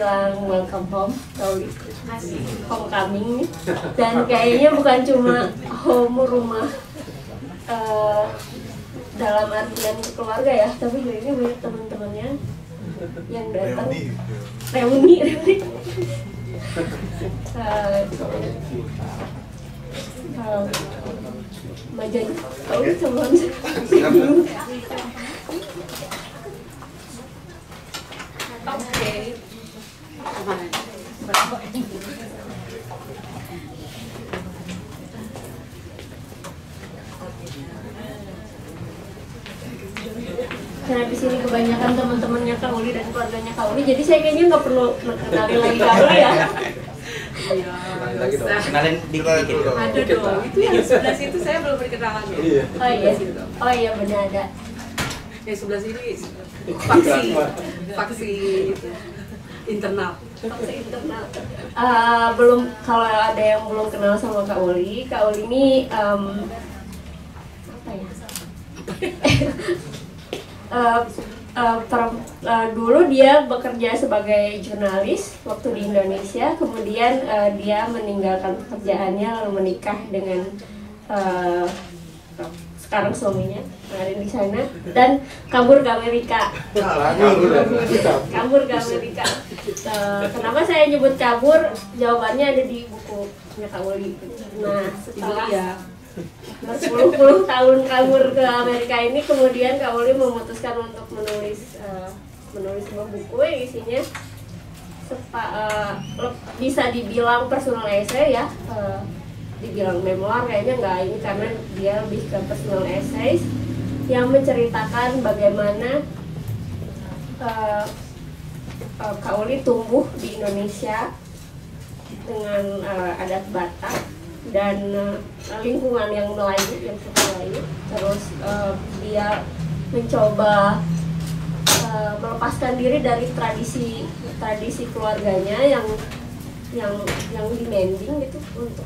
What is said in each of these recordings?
bilang welcome home, Kauli, homecoming nih. Dan kayaknya bukan cuma home rumah dalam artian keluarga ya, tapi juga ini banyak teman-temannya yang datang reuni. Majan Kauli sebelum Oke. Karena di sini kebanyakan teman-temannya Kauli dan keluarganya Kauli, jadi saya kayaknya nggak perlu kenalin lagi Kauli ya. Iya, kenalin dikit-dikit. ada dong, itu yang sebelah situ saya belum berkenalan ya. Oh iya benar ada. Yang sebelah sini faksi itu internal. Faksi internal. Belum, kalau ada yang belum kenal sama Kauli ini apa ya? Dulu dia bekerja sebagai jurnalis waktu di Indonesia, kemudian dia meninggalkan pekerjaannya lalu menikah dengan sekarang suaminya ada di sana dan kabur ke Amerika. Kabur ke Amerika. Kenapa saya nyebut kabur? Jawabannya ada di bukunya Kauli. Nah, setelah 10 tahun kabur ke Amerika ini, kemudian Kauli memutuskan untuk menulis sebuah buku yang isinya bisa dibilang personal essay ya, dibilang memoir kayaknya nggak ini, karena dia lebih ke personal essays yang menceritakan bagaimana Kauli tumbuh di Indonesia dengan adat Batak dan lingkungan yang Melayu, yang suku Melayu. Terus dia mencoba melepaskan diri dari tradisi keluarganya yang demanding gitu untuk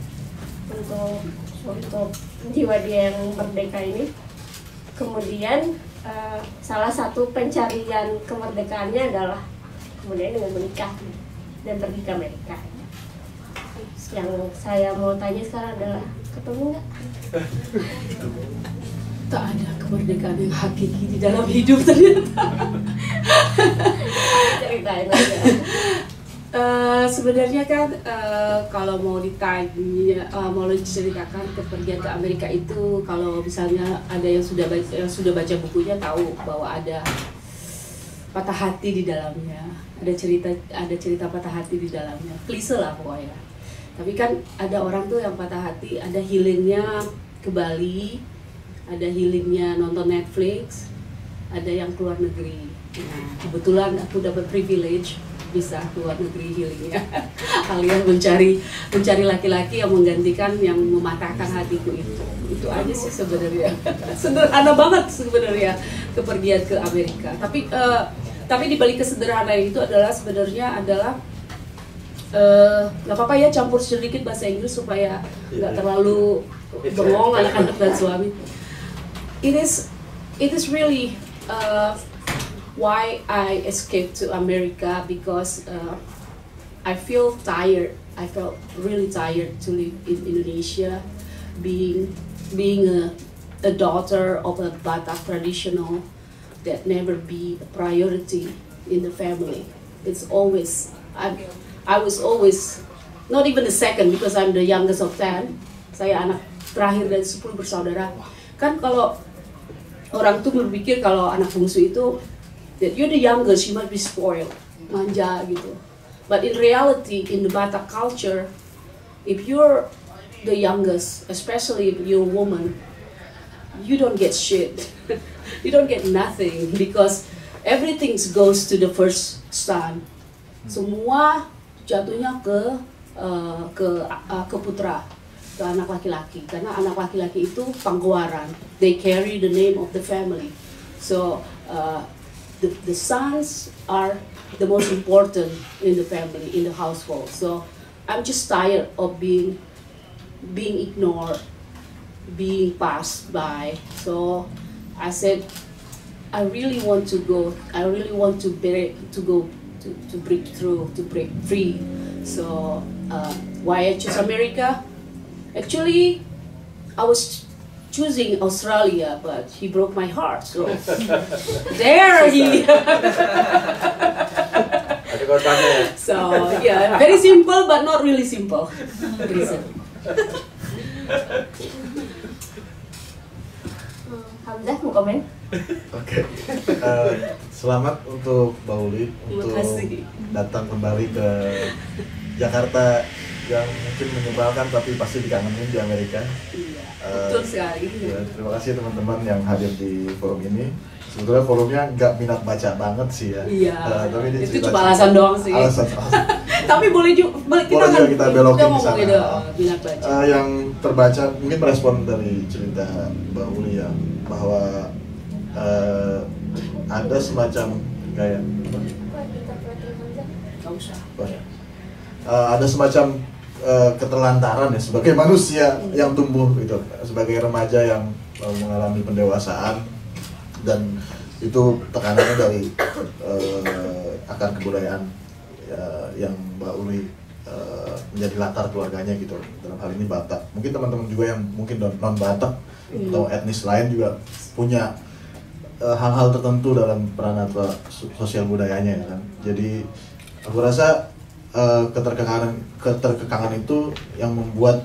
jiwa dia yang merdeka ini. Kemudian salah satu pencarian kemerdekaannya adalah kemudian dengan menikah dan pergi ke Amerika. Yang saya mau tanya sekarang adalah, ketemu nggak? Tak ada kemerdekaan yang hakiki di dalam hidup ternyata. Ceritain aja. Sebenarnya kan kalau mau ditanya, mau diceritakan kepergian ke Amerika itu, kalau misalnya ada yang sudah baca bukunya tahu bahwa ada patah hati di dalamnya, ada cerita patah hati di dalamnya, klise lah pokoknya. Tapi kan ada orang tuh yang patah hati, ada healingnya ke Bali, ada healingnya nonton Netflix, ada yang keluar negeri. Nah, kebetulan aku dapat privilege bisa keluar negeri healingnya, alias mencari laki-laki yang menggantikan yang mematahkan hatiku itu. Itu aja sih sebenarnya. Sederhana banget sebenarnya kepergian ke Amerika. Tapi di balik kesederhanaan itu adalah sebenarnya nggak apa-apa ya campur sedikit bahasa Inggris supaya nggak terlalu bengong anak-anak dan suami. It is really why I escaped to America, because I feel tired. I felt really tired to live in Indonesia, being a daughter of a Batak traditional that never be a priority in the family. It's always I was always not even the second, because I'm the youngest of 10. Saya anak terakhir dari 10 bersaudara. Kan kalau orang tuh berpikir kalau anak bungsu itu that you're the youngest, you must be spoiled, manja gitu. But in reality, in the Batak culture, if you're the youngest, especially if you're a woman, you don't get shit. You don't get nothing, because everything goes to the first son. Semua jatuhnya ke putra, ke anak laki-laki, karena anak laki-laki itu pangkuaran. They carry the name of the family. So the sons are the most important in the family, in the household. So I'm just tired of being ignored, being passed by. So I said, I really want to go. I really want to go to to break through, to break free. So why I choose America? Actually, I was choosing Australia, but he broke my heart. So there he. Ada kotanya ya. So yeah, very simple but not really simple reason. Hamzah mau komen? Oke. Selamat untuk Mbak Uli untuk kasih. datang kembali ke Jakarta yang mungkin menyebalkan tapi pasti dikangenin di Amerika. Iya, betul sekali. Ya, terima kasih teman-teman yang hadir di forum ini. Sebetulnya forumnya nggak minat baca banget sih ya. Iya. Tapi ini Itu cerita- cuma alasan doang sih. Alasan. Tapi boleh juga Boleh juga kita belokin ke sana. minat baca. Yang terbaca mungkin merespon dari cerita Mbak Uli ya, bahwa ada semacam kayak Gak usah. ada semacam keterlantaran ya sebagai manusia yang tumbuh gitu, sebagai remaja yang mengalami pendewasaan, dan itu tekanannya dari akar kebudayaan yang Mbak Uli menjadi latar keluarganya gitu, dalam hal ini Batak. Mungkin teman-teman juga yang mungkin non Batak atau etnis lain juga punya hal-hal tertentu dalam peranata sosial budayanya ya kan. Jadi aku rasa keterkekangan itu yang membuat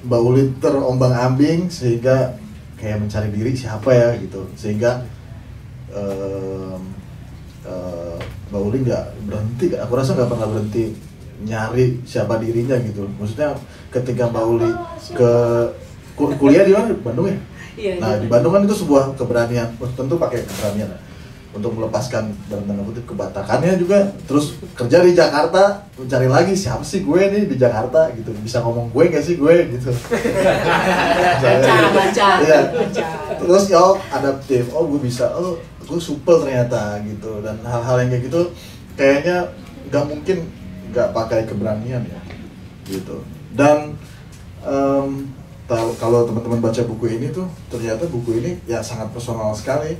Mbak Uli terombang-ambing sehingga kayak mencari diri siapa ya gitu, sehingga Mbak Uli nggak berhenti, aku rasa nggak pernah berhenti nyari siapa dirinya gitu. Maksudnya ketika Mbak Uli ke kuliah di mana? Bandung ya? Iya, Nah iya. di Bandung kan itu sebuah keberanian, tentu pakai keberanian ya, untuk melepaskan dalam tanda kutip kebatakannya juga, terus kerja di Jakarta, mencari lagi siapa sih gue nih di Jakarta gitu, bisa ngomong gue nggak sih gue gitu. Baca. Iya. Terus ya adaptif, oh gue bisa, oh gue supel ternyata gitu, dan hal-hal yang kayak gitu kayaknya nggak mungkin nggak pakai keberanian ya gitu. Dan kalau teman-teman baca buku ini tuh ternyata buku ini ya sangat personal sekali.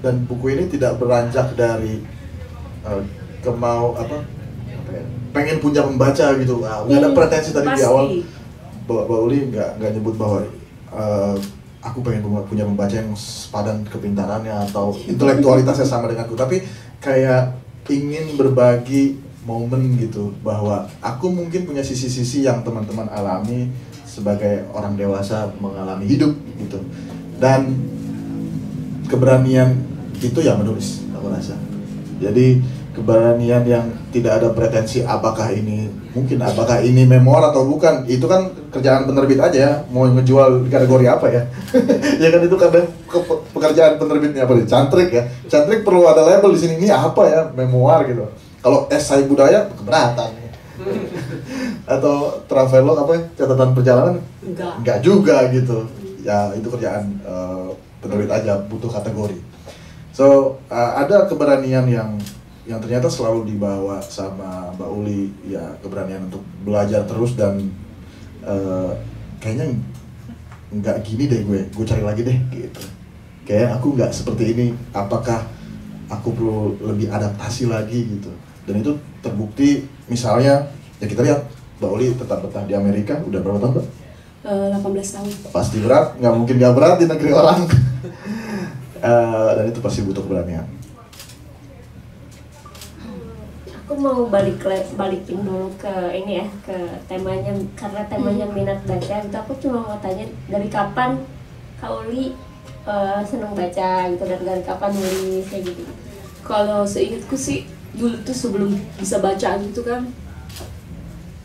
Dan buku ini tidak beranjak dari pengen punya pembaca gitu, nggak ada pretensi tadi di awal. Mbak Uli nggak nyebut bahwa aku pengen punya pembaca yang sepadan kepintarannya atau intelektualitasnya sama denganku, tapi kayak ingin berbagi momen gitu, bahwa aku mungkin punya sisi-sisi yang teman-teman alami sebagai orang dewasa mengalami hidup gitu, dan keberanian itu ya menulis, aku rasa. Jadi keberanian yang tidak ada pretensi apakah ini memoir atau bukan, itu kan kerjaan penerbit aja ya, mau ngejual kategori apa ya. Ya kan itu kadang pekerjaan penerbitnya apa nih, Cantrik ya. Cantrik perlu ada label di sini, ini apa ya, memoir gitu. Kalau esai budaya keberatan. Atau travelog apa ya, catatan perjalanan? Enggak juga gitu. Ya itu kerjaan penerbit aja, butuh kategori. So ada keberanian yang ternyata selalu dibawa sama Mbak Uli ya, keberanian untuk belajar terus, dan kayaknya nggak gini deh gue cari lagi deh gitu. Kayak aku nggak seperti ini, apakah aku perlu lebih adaptasi lagi gitu. Dan itu terbukti misalnya ya, kita lihat Mbak Uli tetap betah di Amerika udah berapa tahun Mbak? 18 tahun. Pasti berat, nggak mungkin nggak berat di negeri orang. Dan itu pasti butuh keberanian. Aku mau balikin dulu ke ini ya, ke temanya, karena temanya minat baca. Itu aku cuma mau tanya, dari kapan Kak Uli senang baca gitu, dan dari kapan nulis kayak gitu? Kalau seingatku sih dulu tuh sebelum bisa baca gitu kan,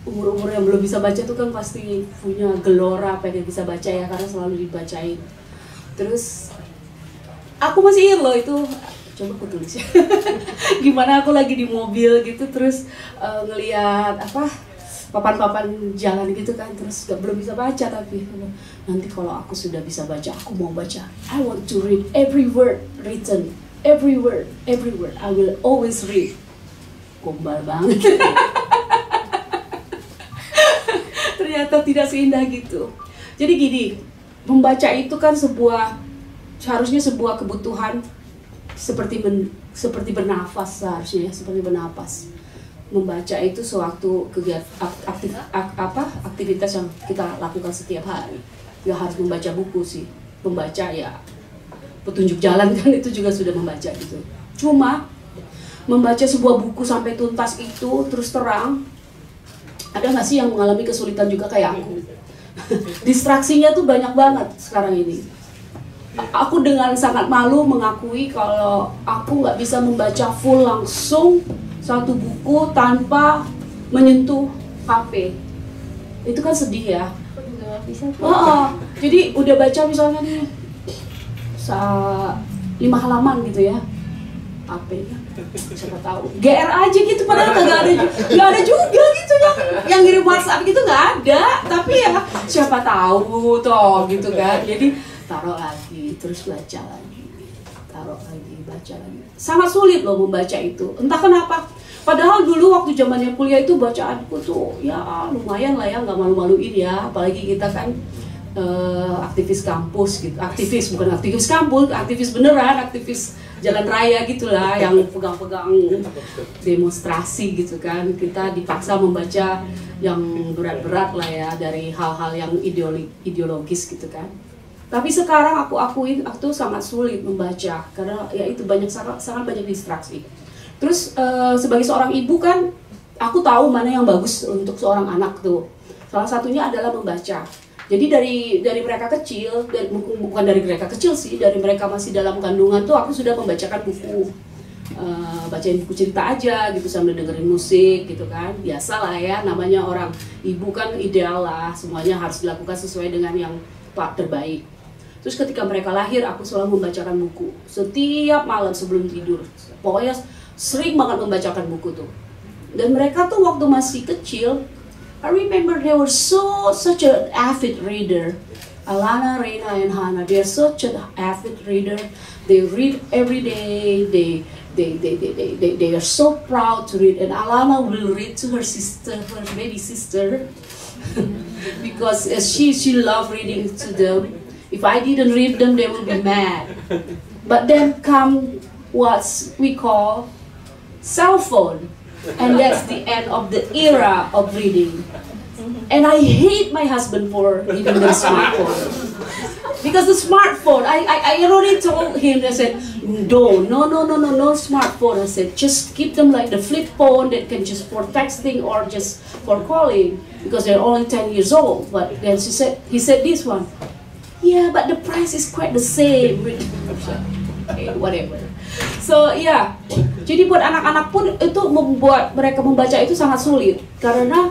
umur-umur yang belum bisa baca tuh kan pasti punya gelora pengen bisa baca ya, karena selalu dibacain. Terus aku masih ingat loh itu, coba aku tulis ya. Gimana aku lagi di mobil gitu, terus ngelihat papan-papan jalan gitu kan, terus belum bisa baca, tapi nanti kalau aku sudah bisa baca, aku mau baca. I want to read every word written, every word, I will always read. Gombal banget. Ternyata tidak seindah gitu. Jadi gini, membaca itu kan seharusnya sebuah kebutuhan seperti bernafas seharusnya, seperti bernapas. Membaca itu suatu aktivitas yang kita lakukan setiap hari. Nggak harus membaca buku sih, membaca ya petunjuk jalan kan itu juga sudah membaca gitu. Cuma membaca sebuah buku sampai tuntas itu terus terang, ada nggak sih yang mengalami kesulitan juga kayak aku? Distraksinya tuh banyak banget sekarang ini. Aku dengan sangat malu mengakui kalau aku nggak bisa membaca full langsung satu buku tanpa menyentuh HP. Itu kan sedih ya. Jadi udah baca misalnya nih 5 halaman gitu ya, HP-nya siapa tahu GR aja gitu, padahal nggak ada juga gitu yang ngirim WhatsApp gitu, nggak ada, tapi ya siapa tahu toh gitu kan. Jadi taruh lagi, terus baca lagi, taruh lagi, baca lagi. Sangat sulit loh membaca itu, entah kenapa. Padahal dulu waktu zamannya kuliah itu bacaanku tuh ya lumayan lah ya, nggak malu-maluin ya. Apalagi kita kan aktivis kampus gitu, bukan aktivis kampus, aktivis beneran, aktivis jalan raya gitulah, yang pegang-pegang demonstrasi gitu kan. Kita dipaksa membaca yang berat-berat lah ya, dari hal-hal yang ideologis gitu kan. Tapi sekarang aku akuin aku sangat sulit membaca karena ya itu sangat banyak distraksi. Terus sebagai seorang ibu kan aku tahu mana yang bagus untuk seorang anak tuh. Salah satunya adalah membaca. Jadi dari mereka kecil, bukan dari mereka kecil sih, dari mereka masih dalam kandungan tuh aku sudah membacakan buku. Bacain buku cerita aja gitu sambil dengerin musik gitu kan. Biasalah ya, namanya orang ibu kan ideal lah, semuanya harus dilakukan sesuai dengan yang terbaik. Terus ketika mereka lahir, aku selalu membacakan buku setiap malam sebelum tidur. Pokoknya sering banget membacakan buku tuh. Dan mereka tuh waktu masih kecil, I remember they were such an avid reader. Alana, Reina, and Hannah, they are such an avid reader. They read every day. They are so proud to read. And Alana will read to her sister, her baby sister, because she loved reading to them. If I didn't read them, they will be mad. But then come what we call cell phone. And that's the end of the era of reading. And I hate my husband for giving them smartphone. Because the smartphone, I already told him, I said, no smartphone. I said, just keep them like the flip phone that can just for texting or just for calling. Because they're only 10 years old. But then he said this one, yeah, but the price is quite the same. Okay, whatever. So yeah, jadi buat anak-anak pun itu membuat mereka membaca itu sangat sulit karena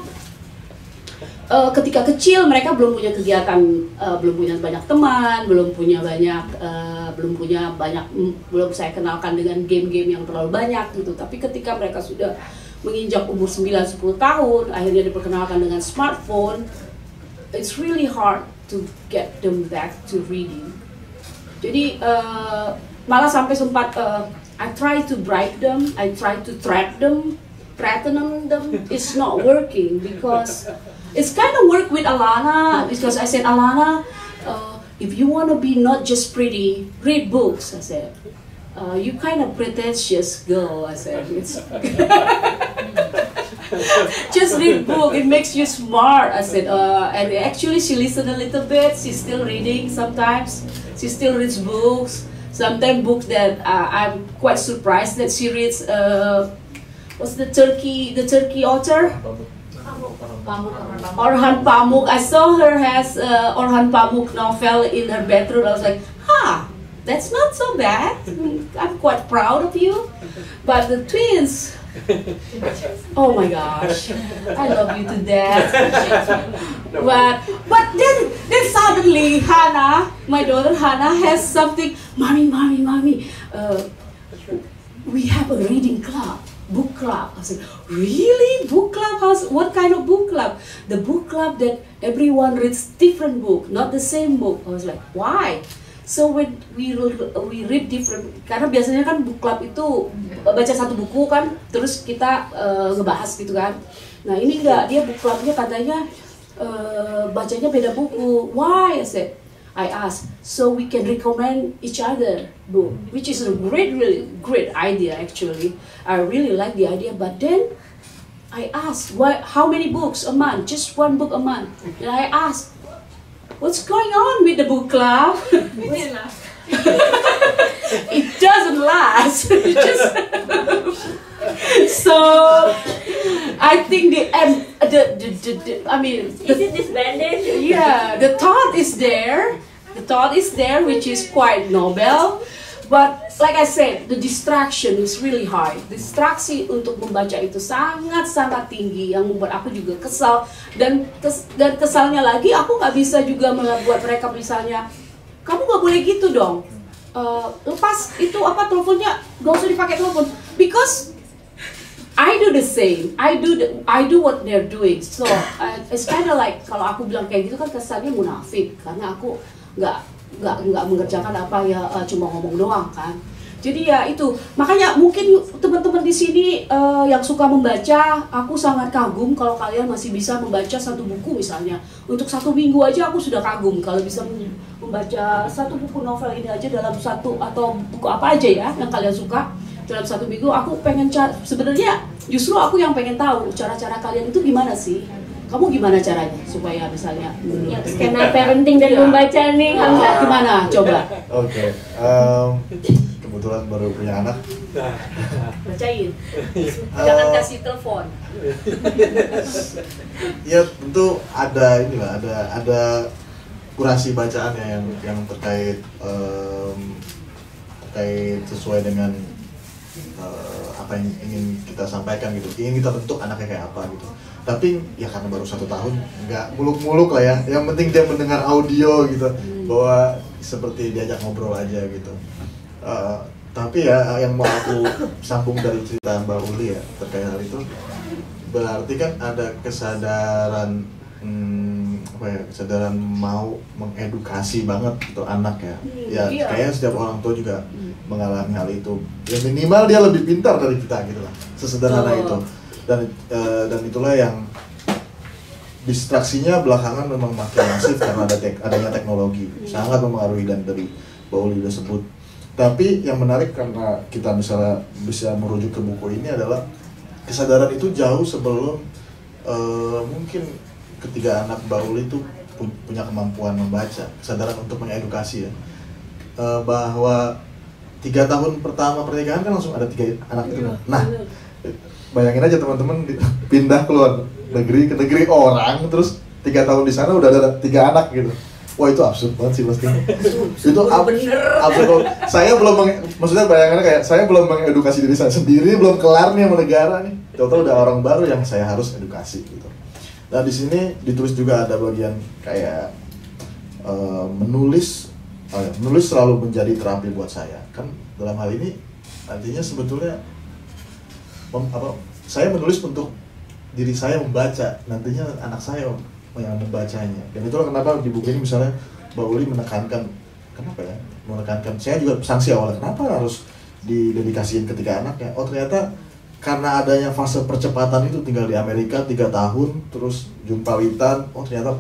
ketika kecil mereka belum punya kegiatan, belum punya banyak teman, belum saya kenalkan dengan game-game yang terlalu banyak gitu. Tapi ketika mereka sudah menginjak umur 9-10 tahun, akhirnya diperkenalkan dengan smartphone, it's really hard to get them back to reading. Jadi malah sampai sempat I try to bribe them, I try to threaten them. It's not working because it's kind of work with Alana, because I said, Alana, if you want to be not just pretty, read books. I said, you kind of pretentious girl. I said, it's just read book, it makes you smart. I said, and actually she listened a little bit. She's still reading sometimes. She still reads books. Sometimes books that I'm quite surprised that she reads. What's the Turkey author? Orhan Pamuk. I saw her has Orhan Pamuk novel in her bedroom. I was like, that's not so bad. I'm quite proud of you. But the twins, oh my gosh, I love you to death. But then suddenly Hannah, my daughter Hannah, has something. Mommy, we have a reading club, book club. I said, really? Book club? What kind of book club? The book club that everyone reads different book, not the same book. I was like, why? So when we read different, karena biasanya kan book club itu baca satu buku kan, terus kita ngebahas gitu kan. Nah ini enggak, dia book clubnya katanya bacanya beda buku. Why? I said, I asked, so we can recommend each other book, which is a really great idea actually. I really like the idea, but then I asked, how many books a month? Just one book a month. And I asked, what's going on with the book club? It doesn't last. It just so I think I mean, Is it disbanded? yeah, the thought is there. The thought is there, which is quite noble. But like I said, the distraction is really hard. Distraksi untuk membaca itu sangat-sangat tinggi, yang membuat aku juga kesal. Dan kesalnya lagi, aku nggak bisa juga membuat mereka misalnya, kamu nggak boleh gitu dong. Lepas itu apa teleponnya, gak usah dipakai telepon. Because I do the same. I do what they're doing. So it's kind of like kalau aku bilang kayak gitu kan kesannya munafik karena aku nggak mengerjakan apa ya, cuma ngomong doang kan. Jadi ya itu makanya mungkin teman-teman di sini yang suka membaca, aku sangat kagum kalau kalian masih bisa membaca satu buku misalnya. Untuk 1 minggu aja aku sudah kagum kalau bisa membaca satu buku novel ini aja dalam satu atau buku apa aja ya yang kalian suka dalam 1 minggu. Aku pengen sebenarnya justru aku yang pengen tahu cara-cara kalian itu gimana sih. Kamu gimana caranya supaya misalnya Ya, skema parenting dari membaca nih, Hamzah. gimana? Coba Oke, kebetulan baru punya anak. bacain. Jangan kasih telepon. Ya tentu ada inilah, ada kurasi bacaannya yang terkait sesuai dengan apa yang ingin kita sampaikan gitu, ingin kita bentuk anaknya kayak apa gitu. Tapi ya karena baru 1 tahun, nggak muluk-muluk lah ya. Yang penting dia mendengar audio gitu, bahwa seperti diajak ngobrol aja gitu. Tapi ya yang mau aku sambung dari cerita Mbak Uli ya terkait hal itu, berarti kan ada kesadaran kesadaran mau mengedukasi banget gitu anak ya. Ya Iya. kayaknya setiap orang tua juga mengalami hal itu. Ya minimal dia lebih pintar dari kita gitu lah. Sesederhana itu. Dan itulah yang distraksinya belakangan memang makin masif karena adanya teknologi sangat mempengaruhi, dan dari Mbak Uli udah sebut. Tapi yang menarik karena kita misalnya bisa merujuk ke buku ini adalah kesadaran itu jauh sebelum mungkin ketika anak Mbak Uli itu punya kemampuan membaca, kesadaran untuk mengedukasi ya, bahwa 3 tahun pertama pernikahan kan langsung ada 3 anak itu. Nah, bayangin aja teman-teman pindah keluar negeri ke negeri orang, terus 3 tahun di sana udah ada 3 anak gitu. Wah itu absurd banget sih pasti. Itu absurd. Saya belum maksudnya bayangannya kayak saya belum mengedukasi diri saya sendiri, belum kelar nih sama negara nih. Total udah orang baru yang saya harus edukasi gitu. Nah di sini ditulis juga ada bagian kayak menulis selalu menjadi terapi buat saya. Kan dalam hal ini artinya sebetulnya saya menulis untuk diri saya membaca, nantinya anak saya yang membacanya. Dan itulah kenapa di buku ini misalnya Mbak Uli menekankan, kenapa ya? Menekankan, saya juga sanksi awalnya, kenapa harus didedikasiin ke 3 anaknya? Oh ternyata karena adanya fase percepatan itu, tinggal di Amerika 3 tahun, terus jumpa Witan, oh ternyata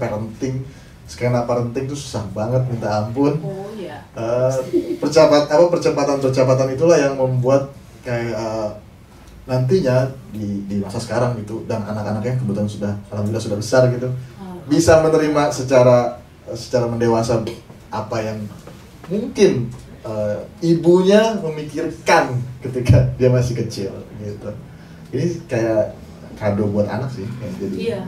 skena parenting itu susah banget, minta ampun. Oh iya. Percepatan itulah yang membuat kayak nantinya di masa sekarang gitu, dan anak-anaknya kebetulan alhamdulillah sudah besar gitu, bisa menerima secara mendewasa apa yang mungkin ibunya memikirkan ketika dia masih kecil gitu. Ini kayak kado buat anak sih, jadi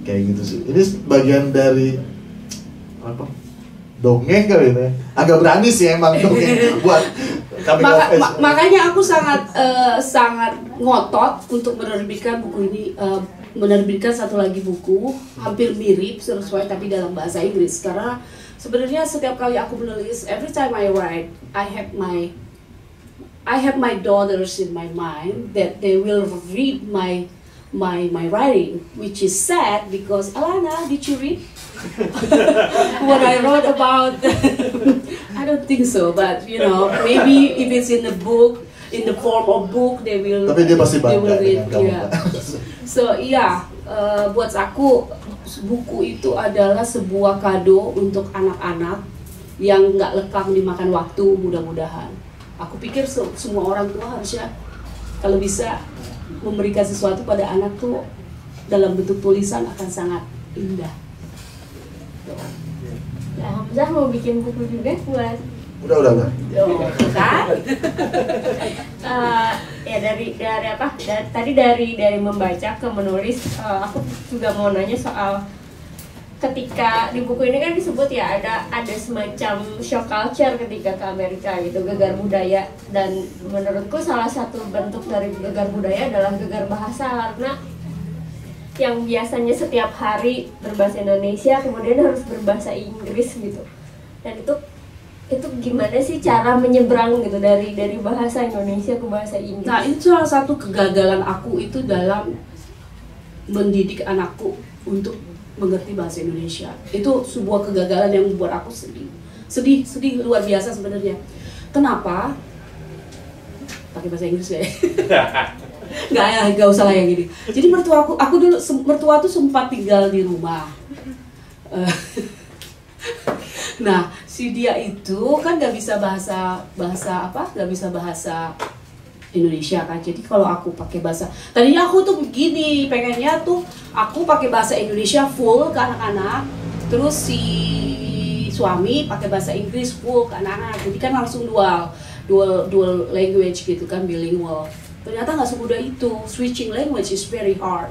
kayak gitu sih. Ini bagian dari apa? Dongeng kali ini. Agak berani sih emang dongeng buat kami. Makanya aku sangat ngotot untuk menerbitkan buku ini, menerbitkan satu lagi buku hampir mirip sesuai tapi dalam bahasa Inggris, karena sebenarnya setiap kali aku menulis, every time I write, I have my daughters in my mind that they will read my writing, which is sad because Alana, did you read what I wrote about? I don't think so, but you know, maybe if it's in the book, in the form of book, they will. Tapi dia pasti they bangga will read, dengan kamu. yeah. So buat aku buku itu adalah sebuah kado untuk anak-anak yang nggak lekang dimakan waktu, mudah-mudahan. Aku pikir semua orang tua harusnya kalau bisa memberikan sesuatu pada anak tuh dalam bentuk tulisan akan sangat indah. Nah, Hamzah mau bikin buku juga buat Udah. kan? Ya dari apa? Tadi dari membaca ke menulis, aku juga mau nanya soal ketika di buku ini kan disebut ya ada semacam shock culture ketika ke Amerika gitu, gegar budaya, dan menurutku salah satu bentuk dari gegar budaya adalah gegar bahasa, karena yang biasanya setiap hari berbahasa Indonesia kemudian harus berbahasa Inggris gitu, dan itu gimana sih cara menyeberang gitu dari bahasa Indonesia ke bahasa Inggris? Nah, itu salah satu kegagalan aku itu dalam mendidik anakku untuk mengerti bahasa Indonesia. Itu sebuah kegagalan yang membuat aku sedih luar biasa sebenarnya. Kenapa? Pakai bahasa Inggris ya? Nggak usah lah yang gini. Jadi mertua aku dulu, mertua tuh sempat tinggal di rumah. Nah, si dia itu kan nggak bisa bahasa Indonesia kan. Jadi kalau aku pakai bahasa, tadinya aku tuh begini, pengennya tuh aku pakai bahasa Indonesia full ke anak-anak, terus si suami pakai bahasa Inggris full ke anak-anak. Jadi kan langsung dual language gitu kan, bilingual. Ternyata nggak semudah itu. Switching language is very hard.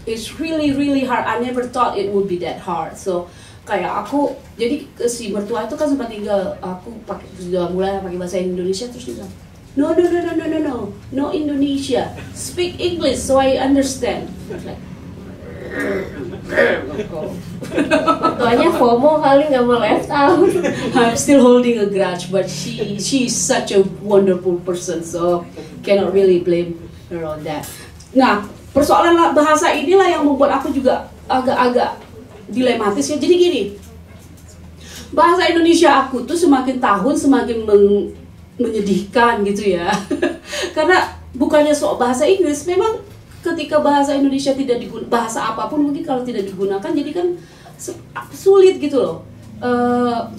It's really hard. I never thought it would be that hard. So kayak aku, jadi si mertua itu kan sempat tinggal, aku sudah mulai pakai bahasa Indonesia, terus dia bilang, no Indonesia, speak English so I understand. Tuanya FOMO kali, nggak mau left out. I'm still holding a grudge, but she is such a wonderful person, so cannot really blame her on that. Nah, persoalan bahasa inilah yang membuat aku juga agak-agak dilematis ya. Jadi gini, bahasa Indonesia aku tuh semakin tahun semakin menyedihkan gitu ya. Karena bukannya sok bahasa Inggris, memang ketika bahasa Indonesia tidak digunakan, bahasa apapun mungkin kalau tidak digunakan jadi kan sulit gitu loh.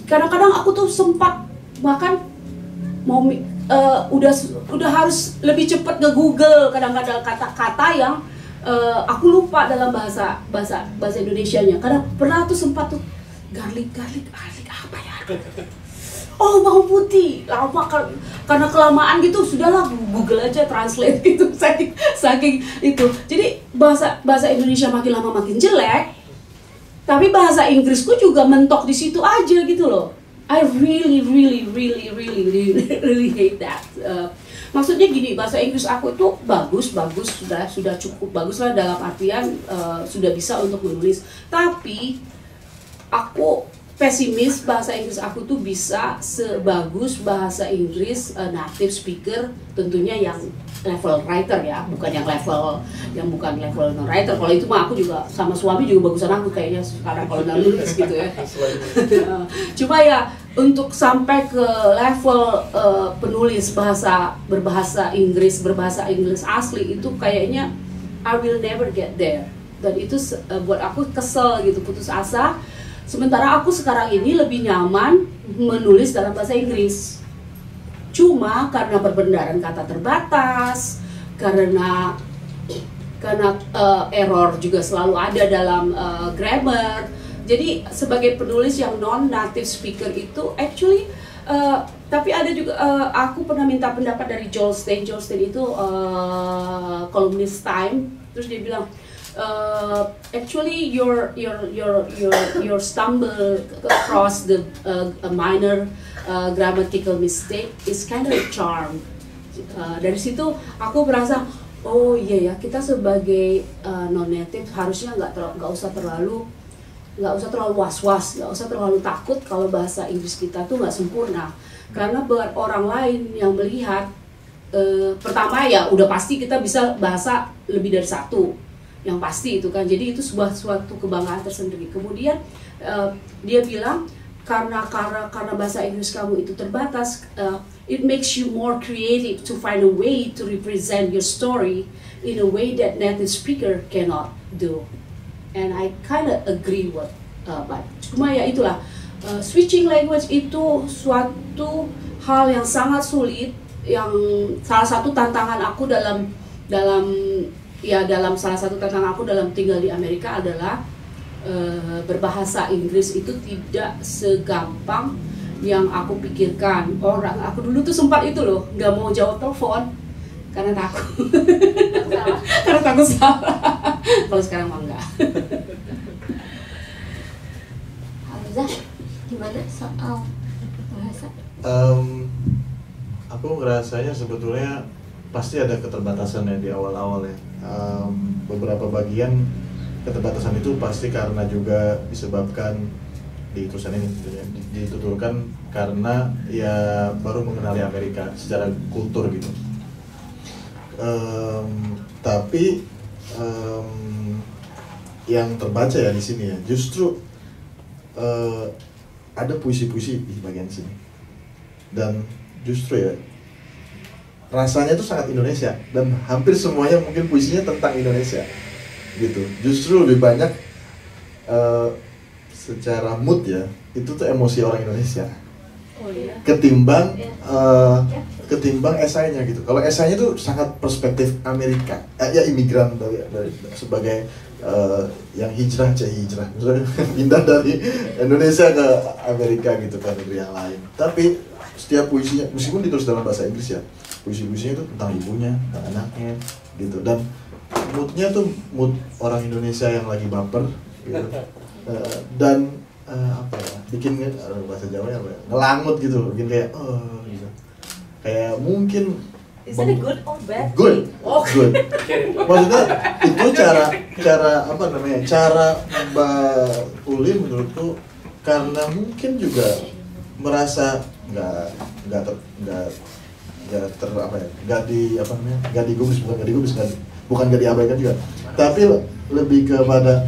Kadang-kadang aku tuh sempat bahkan mau udah harus lebih cepat nge-Google kadang-kadang kata-kata yang aku lupa dalam bahasa Indonesianya. Karena pernah tuh sempat tuh garlic apa ya? Oh, bawang putih. Lama karena kelamaan gitu, sudahlah Google aja translate gitu, saking itu. Jadi bahasa Indonesia makin lama makin jelek. Tapi bahasa Inggrisku juga mentok di situ aja gitu loh. I really hate that. Maksudnya gini, bahasa Inggris aku itu bagus, sudah cukup bagus lah, dalam artian sudah bisa untuk menulis. Tapi aku pesimis bahasa Inggris aku tuh bisa sebagus bahasa Inggris native speaker, tentunya yang level writer ya, bukan level non writer. Kalau itu mah aku juga sama suami juga bagusan aku kayaknya sekarang kalau nggak nulis gitu ya. Cuma ya untuk sampai ke level penulis berbahasa Inggris asli itu kayaknya I will never get there. Dan itu buat aku kesel gitu, putus asa. Sementara aku sekarang ini lebih nyaman menulis dalam bahasa Inggris. Cuma karena perbendaharaan kata terbatas, karena error juga selalu ada dalam grammar. Jadi sebagai penulis yang non-native speaker itu actually, tapi ada juga aku pernah minta pendapat dari Joel Stein. Joel Stein itu kolumnis Time, terus dia bilang, actually your stumble across the a minor grammatical mistake is kind of a charm. Dari situ aku merasa, oh iya ya, kita sebagai non-native harusnya nggak usah terlalu was-was, nggak usah terlalu takut kalau bahasa Inggris kita tuh nggak sempurna. Karena buat orang lain yang melihat, pertama ya udah pasti kita bisa bahasa lebih dari satu, yang pasti itu kan. Jadi itu suatu kebanggaan tersendiri. Kemudian dia bilang karena bahasa Inggris kamu itu terbatas, it makes you more creative to find a way to represent your story in a way that native speaker cannot do. And I kind of agree with but cuma ya itulah, switching language itu suatu hal yang sangat sulit, yang salah satu tantangan aku dalam salah satu tantangan aku dalam tinggal di Amerika adalah berbahasa Inggris itu tidak segampang yang aku pikirkan. Aku dulu tuh sempat itu loh, nggak mau jawab telepon karena takut. Karena takut salah. Kalau sekarang mah enggak. Hamzah, gimana soal bahasa? Aku ngerasanya sebetulnya pasti ada keterbatasan ya di awal-awal ya. Beberapa bagian keterbatasan itu pasti karena juga disebabkan di tulisan ini dituturkan karena ya baru mengenali Amerika secara kultur gitu. Tapi yang terbaca ya di sini ya justru ada puisi-puisi di bagian sini, dan justru ya rasanya itu sangat Indonesia dan hampir semuanya mungkin puisinya tentang Indonesia gitu. Justru lebih banyak secara mood ya itu tuh emosi orang Indonesia ketimbang ketimbang esainya gitu. Kalau esainya tuh sangat perspektif Amerika, ya imigran dari sebagai yang hijrah pindah dari Indonesia ke Amerika gitu kan, dari yang lain. Tapi setiap puisinya meskipun ditulis dalam bahasa Inggris ya, puisi-puisinya itu tentang ibunya, tentang anaknya gitu, dan moodnya tuh mood orang Indonesia yang lagi baper gitu. Dan apa ya, bikin bahasa Jawa ya, ngelangut gitu, bikin kayak gitu. Kayak mungkin Is it good or bad? Good. Oh. Good. Maksudnya itu cara apa namanya? Cara Mbak Uli menurutku karena mungkin juga merasa nggak digubris, bukan nggak diabaikan juga, tapi lebih kepada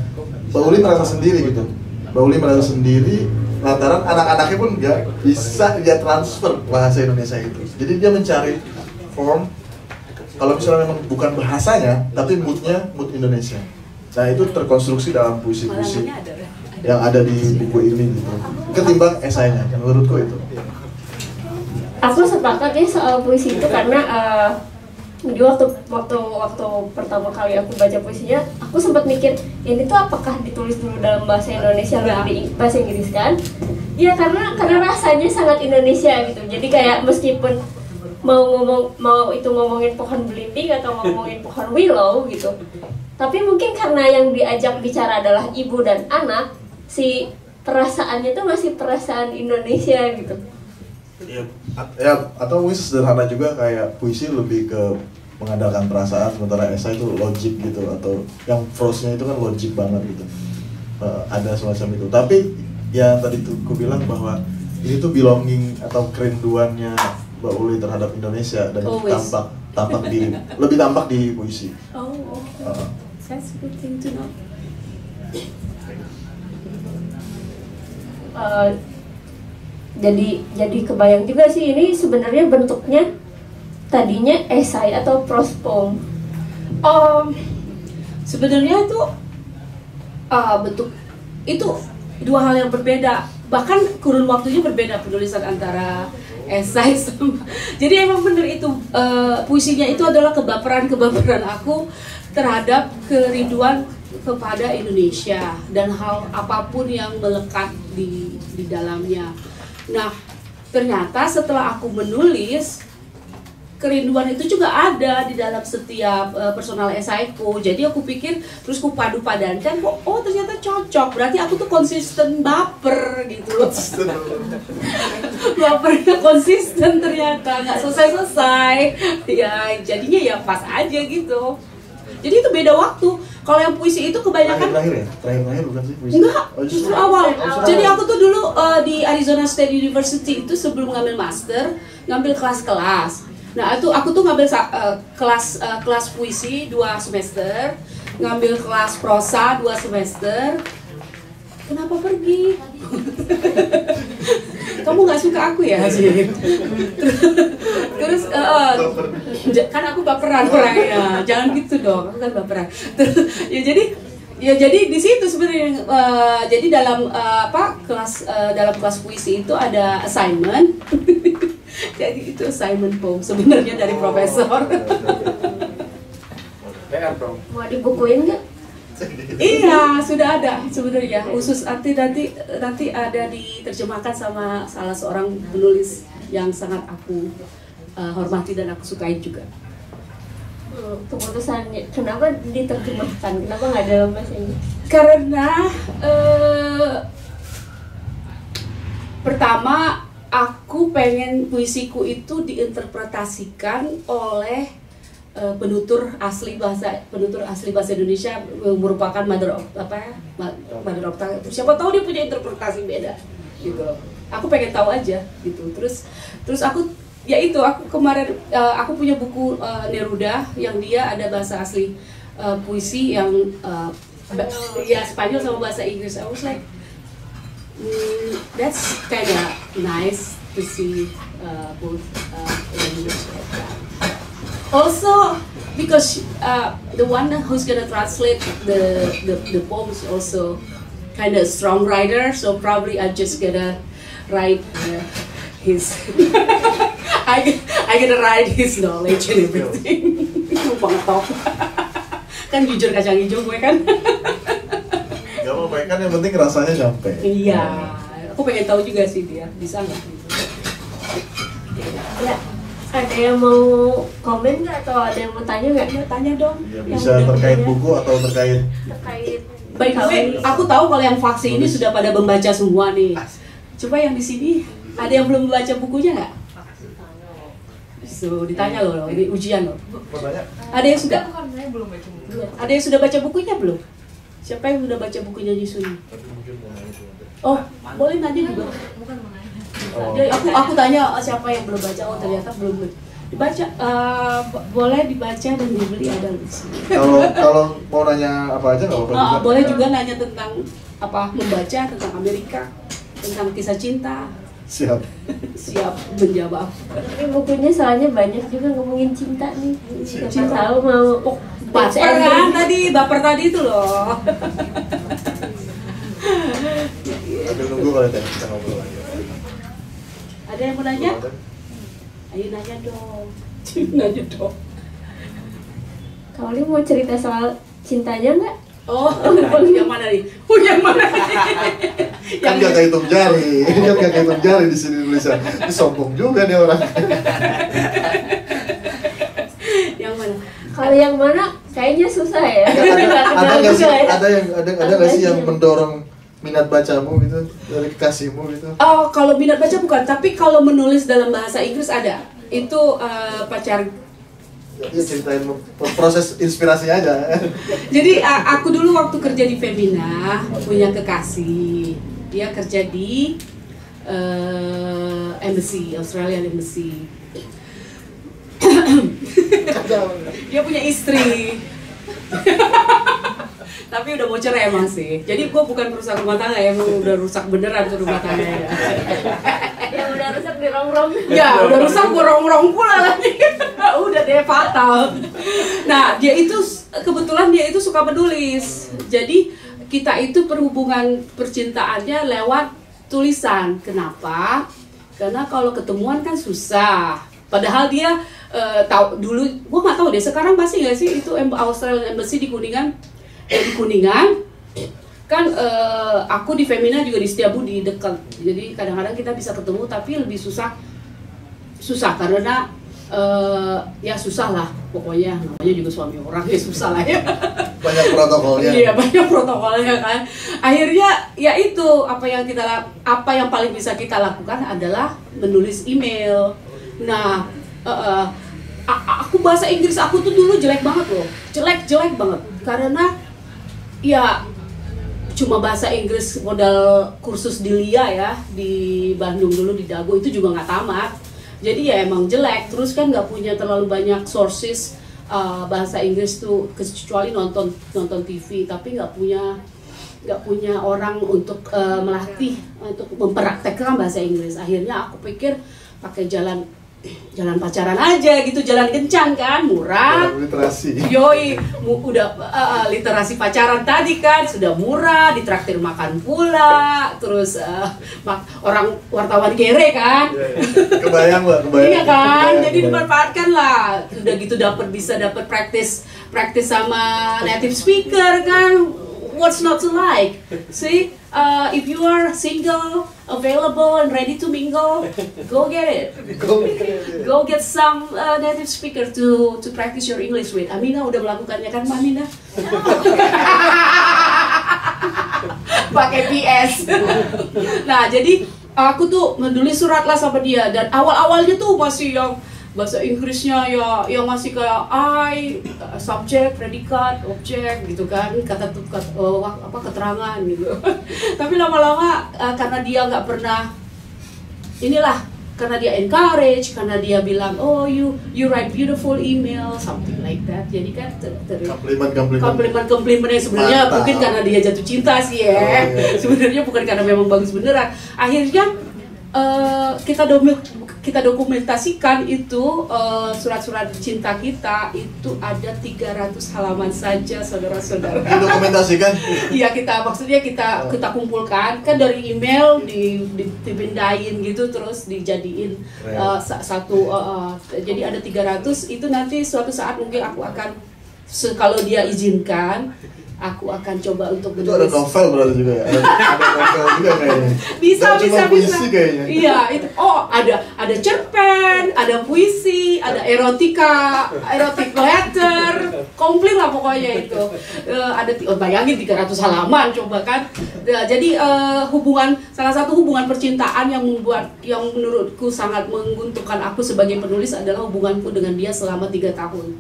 Mbak Uli merasa sendiri gitu. Mbak Uli merasa sendiri lantaran anak-anaknya pun nggak bisa dia transfer bahasa Indonesia itu. Jadi dia mencari form, kalau misalnya memang bukan bahasanya, tapi moodnya mood Indonesia. Nah itu terkonstruksi dalam puisi-puisi yang ada di buku ini gitu. Ketimbang esainya, menurutku itu. Aku sepakat ya soal puisi itu karena di waktu pertama kali aku baca puisinya, aku sempat mikir ini tuh apakah ditulis dulu dalam bahasa Indonesia lalu di bahasa Inggris kan? Ya karena rasanya sangat Indonesia gitu. Jadi kayak meskipun mau ngomongin pohon belimbing atau ngomongin pohon willow gitu, tapi mungkin karena yang diajak bicara adalah ibu dan anak, si perasaannya tuh masih perasaan Indonesia gitu. Ya atau mungkin sederhana juga kayak puisi lebih ke mengandalkan perasaan, sementara esai itu logik gitu, atau yang prose-nya itu kan logik banget gitu. Ada semacam itu. Tapi ya tadi tuh aku bilang bahwa ini tuh belonging atau kerinduannya Mbak Uli terhadap Indonesia, dan itu lebih tampak di puisi. Oh, okay. That's a good thing to know. Jadi kebayang juga sih ini sebenarnya bentuknya tadinya esai atau prose poem. Sebenarnya itu bentuk itu dua hal yang berbeda, bahkan kurun waktunya berbeda penulisan antara esai sama. Jadi emang bener itu puisinya itu adalah kebaperan aku terhadap kerinduan kepada Indonesia dan hal apapun yang melekat di dalamnya. Nah, ternyata setelah aku menulis, kerinduan itu juga ada di dalam setiap personal esaiku. Jadi aku pikir, terus ku padu-padankan, oh ternyata cocok. Berarti aku tuh konsisten baper gitu loh. Bapernya konsisten ternyata, nggak selesai-selesai. Ya jadinya ya pas aja gitu. Jadi itu beda waktu. Kalau yang puisi itu kebanyakan terakhir bukan sih puisi? Enggak, justru awal. Jadi aku tuh dulu di Arizona State University itu sebelum ngambil master, ngambil kelas-kelas. Nah itu aku tuh ngambil kelas puisi 2 semester, ngambil kelas prosa 2 semester. Kenapa pergi? Kamu nggak suka aku ya sih? Terus kan aku baperan orangnya, jangan gitu dong, aku kan baperan. Ya jadi di situ sebenarnya jadi dalam dalam kelas puisi itu ada assignment. Jadi itu assignment poem sebenarnya dari profesor. Mau dibukuin nggak? Iya, sudah ada sebenarnya. Khusus nanti ada diterjemahkan sama salah seorang penulis yang sangat aku hormati dan aku sukai juga. Keputusannya kenapa diterjemahkan? Kenapa nggak dalam bahasa Inggris? Karena pertama aku pengen puisiku itu diinterpretasikan oleh penutur asli bahasa Indonesia yang merupakan mother of tongue. Siapa tahu dia punya interpretasi beda gitu. Aku pengen tahu aja gitu. Terus aku kemarin aku punya buku Neruda yang dia ada bahasa asli puisi yang Spanyol sama bahasa Inggris. I was like that's kinda nice to see both languages like that. Also, because the one who's gonna translate the poems also kind of strong writer, so probably I'm just gonna write his. I gonna write his knowledge and everything. Numpang top. Kan jujur kacang hijau gue kan. Gak apa-apa kan, yang penting rasanya nyampe. Iya, aku pengen tahu juga sih dia bisa nggak. Ya. Ada yang mau komen nggak atau ada yang mau tanya nggak? Ya, tanya dong. Ya, bisa terkait buku atau terkait. By the way, aku tahu kalau yang faksi ini sudah pada membaca semua nih. Coba yang di sini ada yang belum membaca bukunya nggak? So ditanya loh, ini ujian loh. Ada yang sudah? Ada yang sudah baca bukunya belum? Siapa yang sudah baca bukunya Yusuni? Oh, boleh nanya juga. Jadi aku tanya siapa yang belum baca, oh ternyata belum dibaca. Boleh dibaca dan dibeli ada di sini. Kalau mau nanya apa aja nggak apa-apa. Boleh juga nanya tentang membaca tentang Amerika, tentang kisah cinta. Siap menjawab. Tapi bukunya soalnya banyak juga ngomongin cinta nih. Siapa tahu mau baper tadi itu loh. Sambil nunggu kalau kita ngobrol lagi. Ada yang mau nanya? Ayo nanya dong. Nanya dong. Kauli mau cerita soal cintanya nggak? Oh, yang mana nih? Yang mana nih? Kan gak kehitung jari, kan gak kehitung jari di sini Indonesia. Ini sombong juga nih orang. Yang mana? Kalau yang mana? Kayaknya susah ya. Ada nggak sih yang mendorong minat bacamu gitu dari kekasihmu gitu? Oh, kalau minat baca bukan, tapi kalau menulis dalam bahasa Inggris ada. Itu pacar. Ya ceritain proses inspirasinya aja. Jadi aku dulu waktu kerja di Femina punya kekasih. Dia kerja di embassy, Australian Embassy. Dia punya istri. Tapi udah mau cerai emang sih. Jadi gue bukan perusak rumah tangga ya, emang udah rusak beneran tuh rumah tangga ya. Yang udah rusak di rongrong. Ya udah rusak gue rongrong pula lagi. Udah deh fatal. Nah dia itu kebetulan dia itu suka menulis. Jadi kita itu perhubungan percintaannya lewat tulisan. Kenapa? Karena kalau ketemuan kan susah. Padahal dia tahu dulu, gue nggak tahu deh sekarang masih nggak sih itu Australian Embassy di Kuningan. Di Kuningan kan aku di Femina juga di Setiabudi dekat, jadi kadang-kadang kita bisa ketemu tapi lebih susah karena ya susah lah pokoknya, namanya juga suami orang ya susah lah ya. Banyak protokolnya. Iya banyak protokolnya kan. Akhirnya ya itu apa yang paling bisa kita lakukan adalah menulis email. Nah aku bahasa Inggris aku tuh dulu jelek banget loh, jelek banget karena ya cuma bahasa Inggris modal kursus di LIA ya di Bandung dulu di Dago itu juga nggak tamat, jadi ya emang jelek. Terus kan nggak punya terlalu banyak sources bahasa Inggris tuh kecuali nonton TV, tapi nggak punya orang untuk melatih untuk mempraktekkan bahasa Inggris. Akhirnya aku pikir pakai jalan pacaran aja gitu, jalan kencan kan, murah. Jalan literasi. Yoi, udah literasi pacaran tadi kan sudah murah, ditraktir makan pula, terus orang wartawan kere kan. Kebayang lah, kebayang. Iya kan, jadi dimanfaatkan lah. Udah gitu bisa dapat praktis sama native speaker kan. What's not to like? See, if you are single, available and ready to mingle, go get it. Go get some native speaker to practice your English with. Amina udah melakukannya kan, Amina? Pakai PS. Nah, jadi aku tuh menulis surat lah sama dia, dan awal-awalnya tuh masih yang bahasa Inggrisnya ya yang masih kayak I, subjek, predikat, objek gitu kan, keterangan gitu. Tapi lama-lama karena dia nggak pernah karena dia encourage, karena dia bilang oh you write beautiful email, something like that. Jadi kan komplimen sebenarnya mungkin karena dia jatuh cinta sih ya. Oh, iya. Sebenarnya bukan karena memang bagus beneran. Akhirnya kita dokumentasikan itu surat-surat cinta kita itu ada 300 halaman saja, saudara-saudara. Dokumentasikan? Iya, kita kumpulkan kan dari email dipindahin gitu, terus dijadiin satu jadi ada 300. Itu nanti suatu saat mungkin aku akan kalau dia izinkan, aku akan coba untuk menulis. Itu ada novel berarti juga ya? Ada novel juga kayaknya. Bisa. Puisi kayaknya. Iya, itu. Oh, ada cerpen, ada puisi, ada erotic letter, komplit lah pokoknya itu. Bayangin 300 halaman coba kan. Jadi salah satu hubungan percintaan yang menurutku sangat menguntungkan aku sebagai penulis adalah hubunganku dengan dia selama 3 tahun.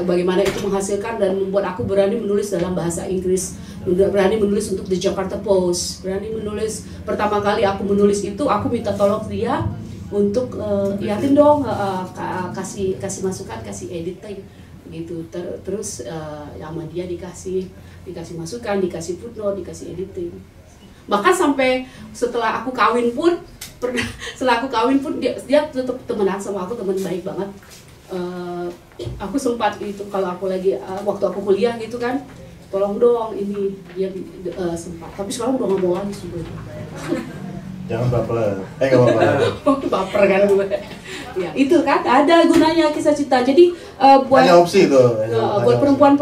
Bagaimana itu menghasilkan dan membuat aku berani menulis dalam bahasa Inggris, berani menulis untuk The Jakarta Post, berani menulis. Pertama kali aku menulis itu aku minta tolong dia untuk liatin dong, kasih masukan, kasih editing gitu. Terus sama dia dikasih masukan, dikasih footnote, dikasih editing. Bahkan sampai setelah aku kawin pun dia tetap temenan sama aku, teman baik banget. Aku sempat itu kalau aku lagi waktu aku kuliah gitu kan, tolong dong ini dia sempat, tapi sekarang udah nggak mau lagi sebenarnya. Jangan baper, nggak apa-apa. Baper kan gue. Ya itu kan ada gunanya kisah cinta. Jadi buat hanya opsi itu. Buat perempuan,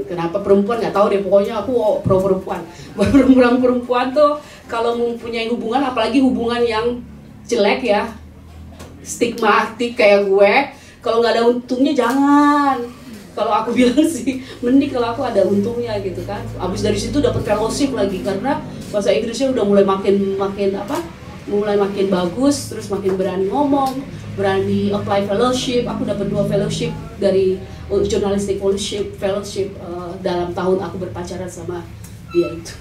kenapa perempuan nggak tahu deh, pokoknya aku pro perempuan. Buat perempuan tuh kalau mempunyai hubungan, apalagi hubungan yang jelek ya, stigmatik kayak gue. Kalau nggak ada untungnya jangan. Kalau aku bilang sih, mending kalau aku ada untungnya gitu kan. Abis dari situ dapat fellowship lagi karena bahasa Inggrisnya udah mulai makin bagus, terus makin berani ngomong, berani apply fellowship. Aku dapat 2 fellowship dari journalistic fellowship dalam tahun aku berpacaran sama dia itu.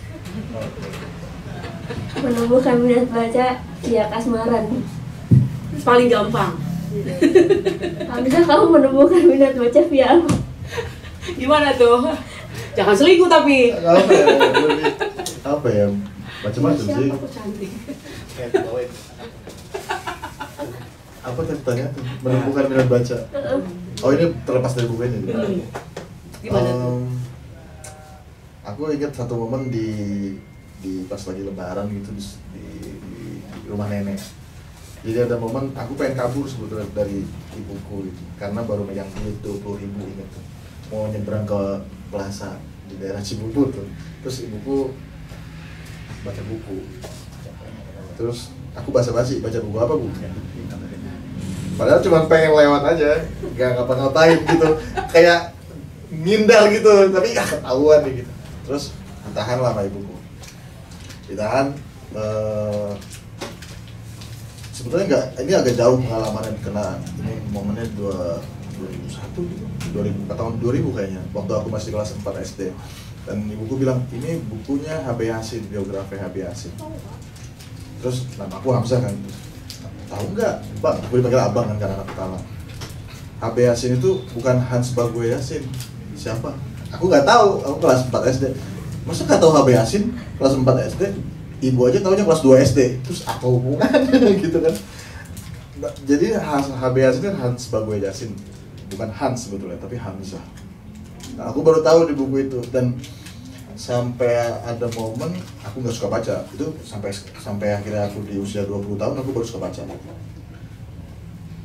Menumbuhkan minat baca via kasmaran. Paling gampang. Bisa kamu menumbuhkan minat baca via apa? Gimana tuh? Jangan selingkuh tapi. Apa ya? Macam-macam sih. Aku cantik. Apa tanya? Menumbuhkan minat baca. Oh, ini terlepas dari buku ini. Gimana tuh? Aku ingat satu momen di pas lagi lebaran gitu di rumah nenek. Jadi ada momen aku pengen kabur sebetulnya dari ibuku gitu, karena baru megang duit 20.000 inget tuh, mau nyebrang ke plaza di daerah Cibubur tuh. Terus ibuku baca buku, terus aku basa-basi baca buku apa bu? Padahal cuma pengen lewat aja, nggak ngapa-ngapain gitu, kayak ngindar gitu, tapi ketahuan nih gitu. Terus ditahan lah sama ibuku, ditahan. Sebetulnya ini agak jauh pengalamannya, kena ini momennya 2001 gitu, tahun 2000 kayaknya, waktu aku masih kelas 4 SD. Dan ibuku bilang, ini bukunya H.B. Yasin, biografi H.B. Yasin. Terus nama aku Hamzah kan, tahu nggak? Bang, aku dipanggil abang kan karena anak pertama. H.B. Yasin itu bukan Hans Bagwe Yasin. Siapa? Aku nggak tahu, aku kelas 4 SD. masa nggak tahu HB Yasin kelas 4 SD, ibu aja taunya kelas 2 SD, terus apa hubungannya gitu kan. Nah, jadi HB Yasin kan Hans Bagoy Yasin, bukan Hans sebetulnya tapi Hamzah. Nah, aku baru tahu di buku itu, dan sampai ada momen aku nggak suka baca itu, sampai akhirnya aku di usia 20 tahun aku baru suka baca.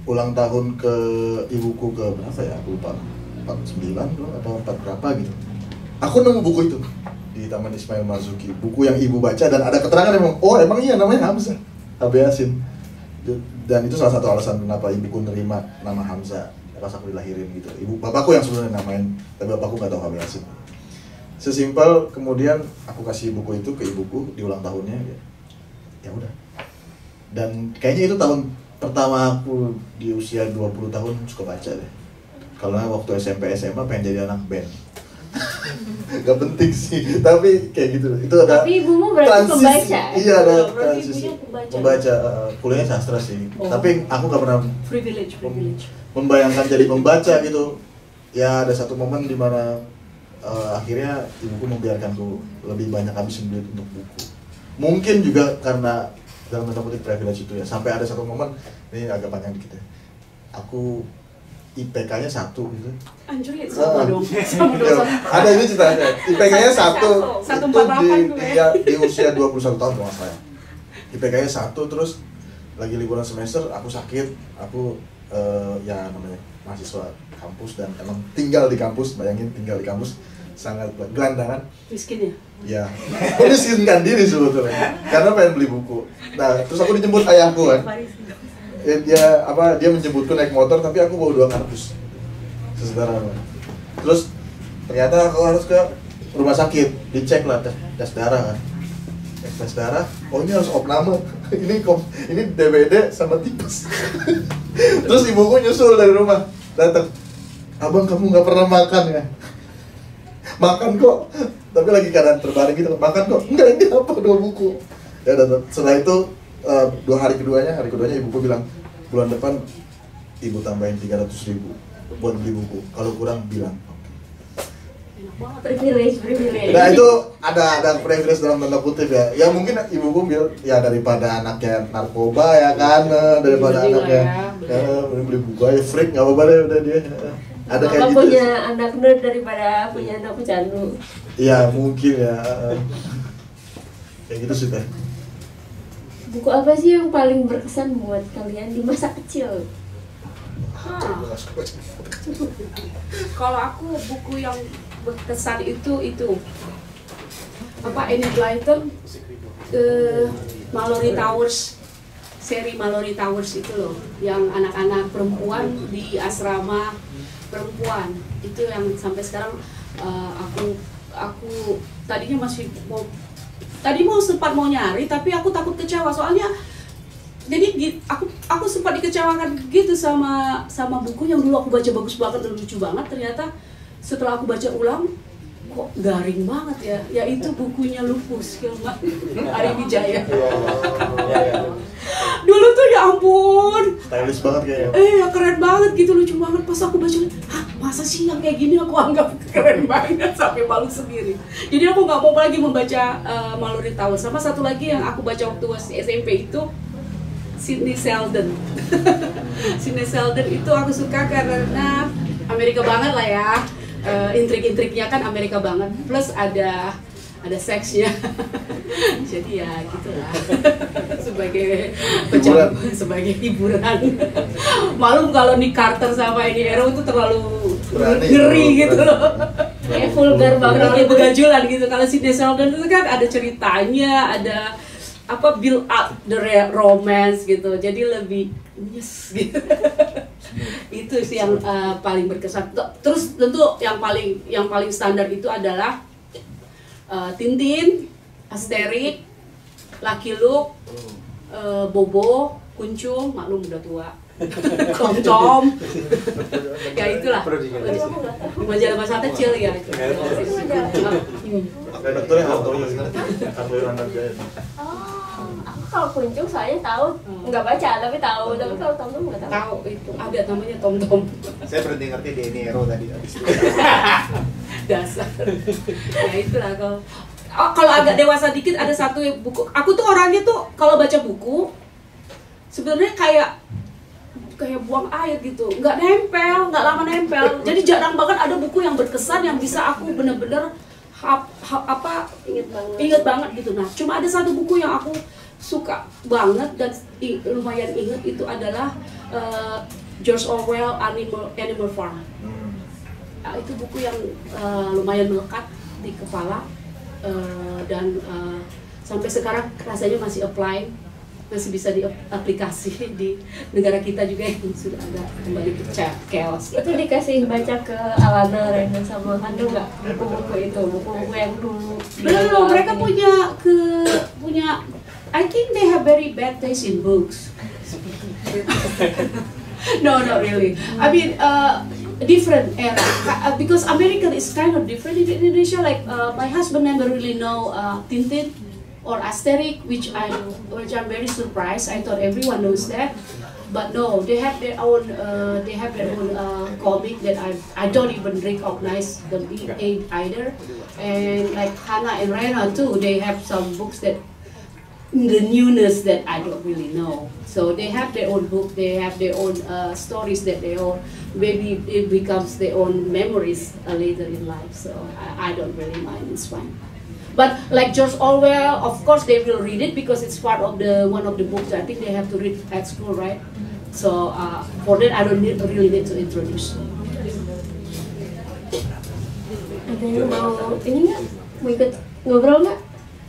Ulang tahun ke ibuku ke berapa ya, aku lupa, 49 atau 4 berapa gitu, aku nemu buku itu di Taman Ismail Marzuki, buku yang ibu baca, dan ada keterangan emang, oh emang iya namanya Hamzah, HB Yasin. Dan itu salah satu alasan kenapa ibuku nerima nama Hamzah pas aku dilahirin gitu. Bapakku yang sebenarnya namain, tapi bapakku nggak tahu HB Yasin. Sesimpel kemudian aku kasih buku itu ke ibuku di ulang tahunnya, ya udah. Dan kayaknya itu tahun pertama aku di usia 20 tahun suka baca deh. Karena waktu SMP SMA pengen jadi anak band. Gak penting sih, tapi kayak gitu. Itu ada. Tapi ibumu berarti pembaca. Iya, ada Berarti transisi. ibunya pembaca. Pembaca, kuliahnya sastra sih. Oh. Tapi aku gak pernah Privilege. membayangkan jadi pembaca gitu. Ya ada satu momen di mana akhirnya ibuku membiarkanku lebih banyak habisin duit untuk buku. Mungkin juga karena dalam tanda kutip privilege itu ya. Sampai ada satu momen, ini agak panjang dikit ya. Aku IPK-nya 1 gitu. Anjir, sama dong. Sama dong. Ada ini ceritanya. IPK-nya 1. 148 gue. Di usia 21 tahun kalau nggak salah. IPK-nya 1, terus lagi liburan semester, aku sakit, aku ya namanya mahasiswa kampus dan emang tinggal di kampus, bayangin tinggal di kampus sangat gelandangan. Miskin ya? Ya, miskinkan diri sebetulnya, karena pengen beli buku. Nah, terus aku dijemput ayahku kan. Dia menjemputku naik motor, tapi aku bawa 2 kardus sesederhana. Terus ternyata aku harus ke rumah sakit, dicek lah tes darah kan. Tes darah, oh ini harus opname, ini DBD sama tipes. Terus ibuku nyusul dari rumah, datang, abang kamu nggak pernah makan ya? Makan kok, tapi lagi keadaan terbaring gitu, makan kok, enggak ini apa 2 buku. Ya udah, setelah itu 2 hari keduanya ibuku bilang, bulan depan ibu tambahin 300.000 buat beli buku, kalau kurang bilang. Privilege. Nah itu ada privilege dalam tanda kutip ya. Ya mungkin ibuku bilang ya daripada anaknya narkoba ya kan, daripada anaknya beli buku aja freak nggak apa-apa deh udah dia. Ada kayak gitu. Punya anak nerd daripada punya anak pecandu. Iya mungkin ya. Kayak gitu sih teh. Buku apa sih yang paling berkesan buat kalian di masa kecil? Kalau aku buku yang berkesan itu apa, Enid Blyton, Mallory Towers, seri Mallory Towers itu loh, yang anak-anak perempuan di asrama perempuan. Itu yang sampai sekarang aku tadinya mau sempat mau nyari, tapi aku takut kecewa soalnya. Jadi aku sempat dikecewakan gitu sama buku yang dulu aku baca bagus banget dan lucu banget. Ternyata setelah aku baca ulang, kok garing banget ya. Yaitu bukunya Lupus, Hilmat Ari Wijaya. Dulu tuh ya ampun, stylish banget kayaknya. Ya keren banget gitu, lucu banget. Pas aku baca, masa sih yang kayak gini aku anggap keren banget sampai malu sendiri. Jadi aku nggak mau lagi membaca Mallory Towers. Sama satu lagi yang aku baca waktu SMP itu Sidney Sheldon. Sidney Sheldon itu aku suka karena Amerika banget lah ya. Intrik-intriknya kan Amerika banget. Plus ada seksnya. Jadi ya gitulah. sebagai hiburan. Malum kalau Nick Carter sama ini Arrow itu terlalu ngeri gitu loh. Kayak vulgar banget Terlalu begajulan gitu. Kalau Sidney Sheldon itu kan ada ceritanya, ada build up the romance gitu, jadi lebih yes gitu. Itu sih yang paling berkesan. Terus tentu yang paling standar itu adalah Tintin, Asterix, Lucky Luke, Bobo, Kuncung, maklum udah tua. Tom, ya itulah. Majalah masa kecil ya. Redaktornya Hartoyo, Hartoyo Anak Jaya. Aku kalau Kuncung soalnya tahu, nggak baca tapi tahu. Tapi kalau Tom nggak tahu. Tahu itu ada namanya Tom. Saya berhenti ngerti di ini Hero tadi. Dasar. Ya itulah kalau agak dewasa dikit ada satu buku. Aku tuh orangnya tuh kalau baca buku sebenarnya kayak buang air gitu, nggak nempel, nggak lama nempel. Jadi jarang banget ada buku yang berkesan yang bisa aku bener-bener inget banget gitu. Nah, cuma ada satu buku yang aku suka banget dan lumayan inget, itu adalah George Orwell Animal Farm. Itu buku yang lumayan melekat di kepala dan sampai sekarang rasanya masih apply, masih bisa diaplikasi di negara kita juga yang sudah agak kembali ke chaos. Itu dikasih baca ke Alana, Rena sama Handu nggak buku-buku itu, buku-buku yang dulu? Belum, mereka punya I think they have very bad taste in books. No, not really. I mean, different era because American is kind of different in Indonesia. Like my husband never really know Tintin or Asterix, which I'm very surprised. I thought everyone knows that, but no, they have their own comic that I don't even recognize the name either. And like Hannah and Rena too, they have some books that the newness that I don't really know. So they have their own book, they have their own stories that they own. Maybe it becomes their own memories later in life. So I don't really mind. It's fine. But like George Orwell, of course they will read it because it's part of one of the books I think they have to read at school, right? So for that I don't really need to introduce. Ada yang mau ini nggak? Mau ikut ngobrol nggak?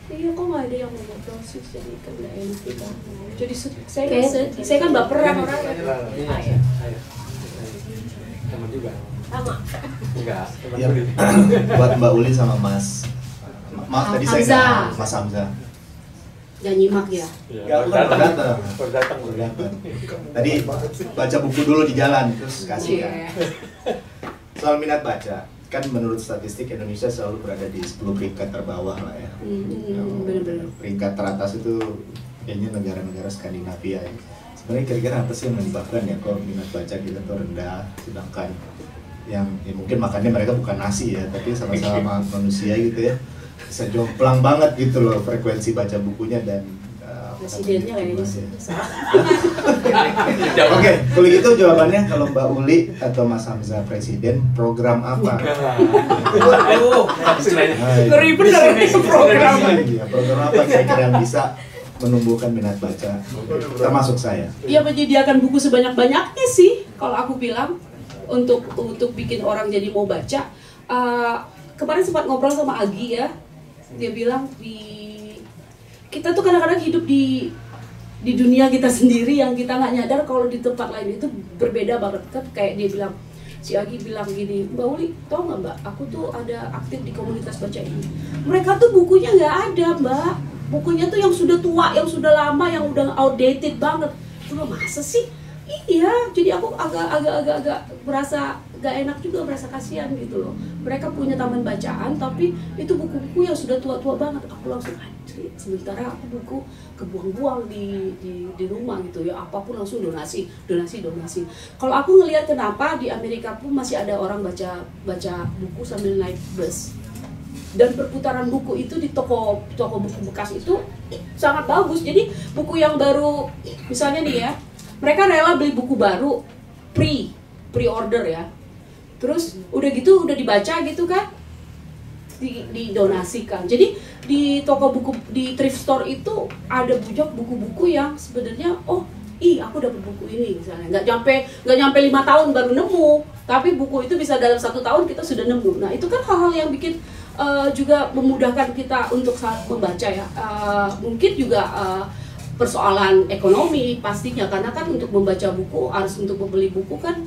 Iya, kok nggak ada yang mau ngobrol sih, jadi kan nggak enak kita. Jadi saya kan baperan orangnya. Iya. Sama juga. Sama. Enggak. Ya, buat Mbak Uli sama Mas tadi saya Hamzah. nggak, Mas Hamzah. Jangan nyimak ya. Nggak, bukan datang. Tadi baca buku dulu di jalan terus kasih kan. Soal minat baca, kan menurut statistik Indonesia selalu berada di 10 peringkat terbawah lah ya. Benar-benar. Peringkat teratas itu kayaknya negara-negara Skandinavia ya. Sebenarnya kira-kira apa sih yang menyebabkan ya kalau minat baca kita tuh rendah, sedangkan yang ya mungkin makannya mereka bukan nasi ya, tapi sama-sama manusia gitu ya, bisa jomplang banget gitu loh frekuensi baca bukunya dan presidennya kayaknya sih. Oke, kalau gitu jawabannya kalau Mbak Uli atau Mas Hamzah presiden, program apa? Aduh, langsung nanya. Ngeri bener itu program. Iya, program apa kira-kira yang bisa menumbuhkan minat baca, termasuk saya? Ya menyediakan buku sebanyak-banyaknya sih, kalau aku bilang untuk bikin orang jadi mau baca. Kemarin sempat ngobrol sama Agi ya, dia bilang kita tuh kadang-kadang hidup di dunia kita sendiri yang kita nggak nyadar kalau di tempat lain itu berbeda banget kan. Kayak dia bilang, si Agi bilang gini, Mbak Uli, tau nggak Mbak, aku tuh ada aktif di komunitas baca ini. Mereka tuh bukunya nggak ada Mbak, bukunya tuh yang sudah tua, yang sudah lama, yang udah outdated banget. Cuma masa sih? Iya, jadi aku agak merasa gak enak juga, merasa kasihan gitu loh. Mereka punya taman bacaan, tapi itu buku-buku yang sudah tua-tua banget. Aku langsung anjir, sementara aku buku kebuang-buang di rumah gitu ya, apapun langsung donasi. Kalau aku ngelihat kenapa di Amerika pun masih ada orang baca buku sambil naik bus. Dan perputaran buku itu di toko buku bekas itu sangat bagus. Jadi buku yang baru, misalnya nih ya, mereka rela beli buku baru pre-order ya. Terus udah gitu udah dibaca gitu kan, didonasikan. Jadi di toko buku, di thrift store itu ada buku-buku yang sebenarnya aku dapat buku ini misalnya nggak nyampe 5 tahun baru nemu, tapi buku itu bisa dalam 1 tahun kita sudah nemu. Nah itu kan hal-hal yang bikin juga memudahkan kita untuk saat membaca ya. Mungkin juga persoalan ekonomi pastinya, karena kan untuk membaca buku harus, untuk membeli buku kan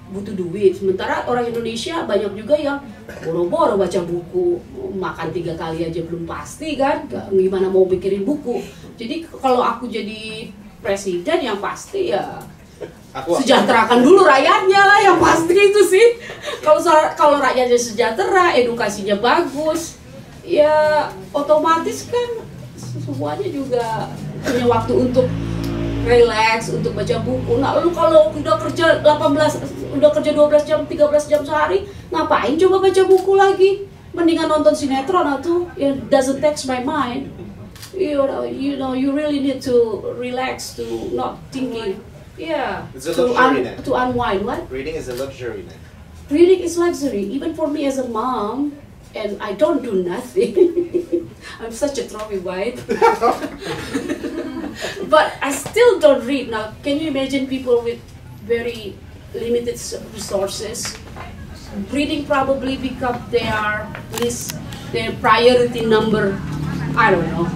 butuh duit. Sementara orang Indonesia banyak juga yang boro-boro baca buku, makan 3 kali aja belum pasti kan, gimana mau mikirin buku. Jadi kalau aku jadi presiden yang pasti ya sejahterakan dulu rakyatnya lah, yang pasti itu sih. Kalau rakyatnya sejahtera, edukasinya bagus, ya otomatis kan semuanya juga punya waktu untuk relax, untuk baca buku. Nah, lu kalau udah kerja 12 jam, 13 jam sehari, Ngapain coba baca buku lagi? Mendingan nonton sinetron atau yang doesn't text my mind. You know, you really need to relax, to not thinking. Yeah, It's a luxury then. to unwind. What? Reading is a luxury then. Reading is luxury, even for me as a mom, and I don't do nothing. I'm such a trophy wife. But I still don't read. Now, can you imagine people with very limited resources? Reading probably become their priority number, I don't know,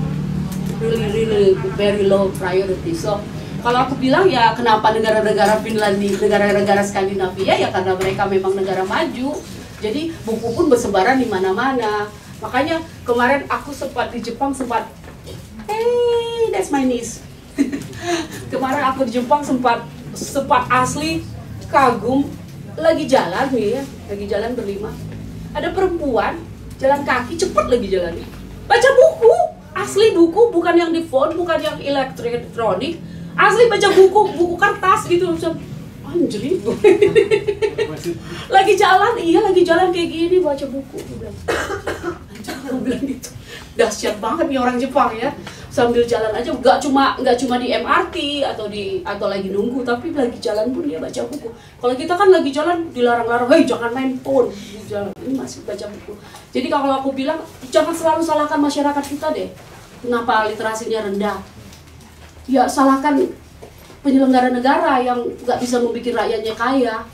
really very low priority. So kalau aku bilang ya kenapa negara-negara Finlandia, negara-negara Skandinavia ya karena mereka memang negara maju. Jadi buku pun bersebaran di mana-mana. Makanya kemarin aku sempat di Jepang hey, that's my niece. Kemarin aku di Jepang sempat asli kagum. Lagi jalan nih ya, lagi jalan berlima. Ada perempuan jalan kaki cepet lagi jalannya. Baca buku, asli buku, bukan yang di phone, bukan yang elektronik. Asli baca buku kertas gitu. Anjir. Lagi jalan kayak gini baca buku. Aku bilang gitu. Dahsyat banget nih orang Jepang ya. Sambil jalan aja, nggak cuma di MRT atau lagi nunggu, tapi lagi jalan pun dia baca buku. Kalau kita kan lagi jalan dilarang-larang, hei jangan main phone, jalan ini masih baca buku. Jadi kalau aku bilang jangan selalu salahkan masyarakat kita deh, kenapa literasinya rendah. Ya salahkan penyelenggara negara yang nggak bisa membuat rakyatnya kaya,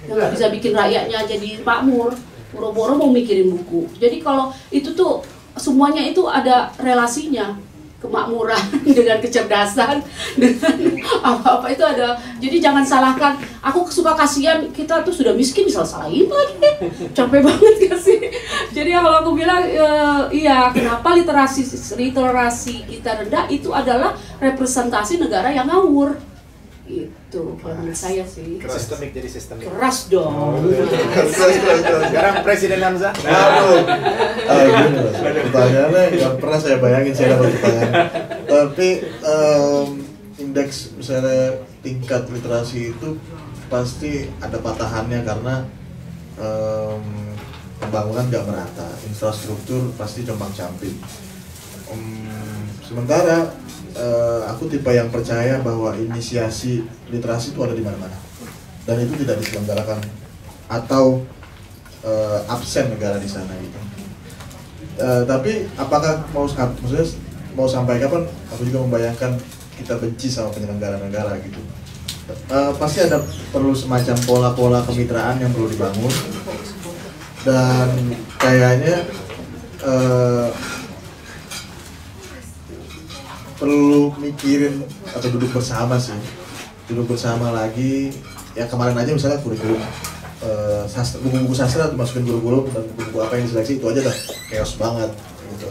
yang nggak bisa bikin rakyatnya jadi makmur, boro-boro mau mikirin buku. Jadi kalau itu tuh semuanya itu ada relasinya. Kemakmuran dengan kecerdasan dengan apa-apa itu ada. Jadi jangan salahkan. Aku suka kasihan kita tuh sudah miskin salahin lagi. Capek banget gak sih? Jadi kalau aku bilang iya kenapa literasi kita rendah itu adalah representasi negara yang ngawur. Itu kalau menurut saya sih. Sistemik jadi sistemik. Keras dong. Sekarang Presiden Hamzah. Pertanyaannya nggak pernah saya bayangin saya dapat pertanyaan. Tapi indeks misalnya tingkat literasi itu pasti ada patahannya karena pembangunan nggak merata, infrastruktur pasti compang-camping. Sementara aku tipe yang percaya bahwa inisiasi literasi itu ada di mana-mana dan itu tidak diselenggarakan atau absen negara di sana gitu. Tapi apakah maksudnya mau sampai kapan? Aku juga membayangkan kita benci sama penyelenggara negara gitu. Pasti ada perlu semacam pola-pola kemitraan yang perlu dibangun dan kayaknya perlu mikirin atau duduk bersama lagi ya kemarin aja misalnya kurikulum sastra, buku-buku sastra dimasukin guru-guru dan buku-buku apa yang diseleksi itu aja dah chaos banget gitu.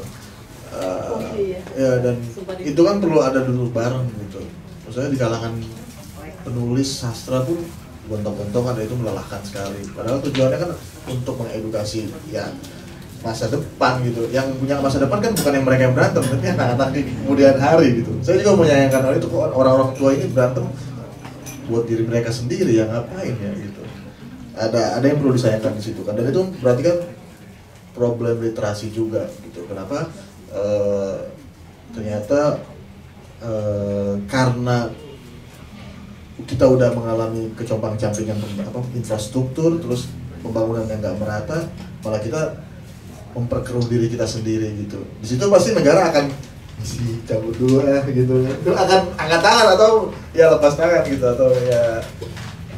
Ya dan itu kan perlu ada duduk bareng gitu. Maksudnya di kalangan penulis sastra pun gontok-gontok ada itu melelahkan sekali. Padahal tujuannya kan untuk mengedukasi ya masa depan gitu. Yang punya masa depan kan bukan yang mereka yang berantem, tapi anak-anak di kemudian hari gitu. Saya juga menyayangkan hal itu, kok orang-orang tua ini berantem buat diri mereka sendiri, yang ngapain ya gitu. Ada yang perlu disayangkan di situ kan. Dan itu berarti kan problem literasi juga gitu. Kenapa? Ternyata karena kita udah mengalami kecompang-campingan infrastruktur, terus pembangunan yang nggak merata, malah kita memperkeruh diri kita sendiri gitu. Di situ pasti negara akan cabut dulu gitu. Itu akan angkat tangan atau ya lepas tangan gitu atau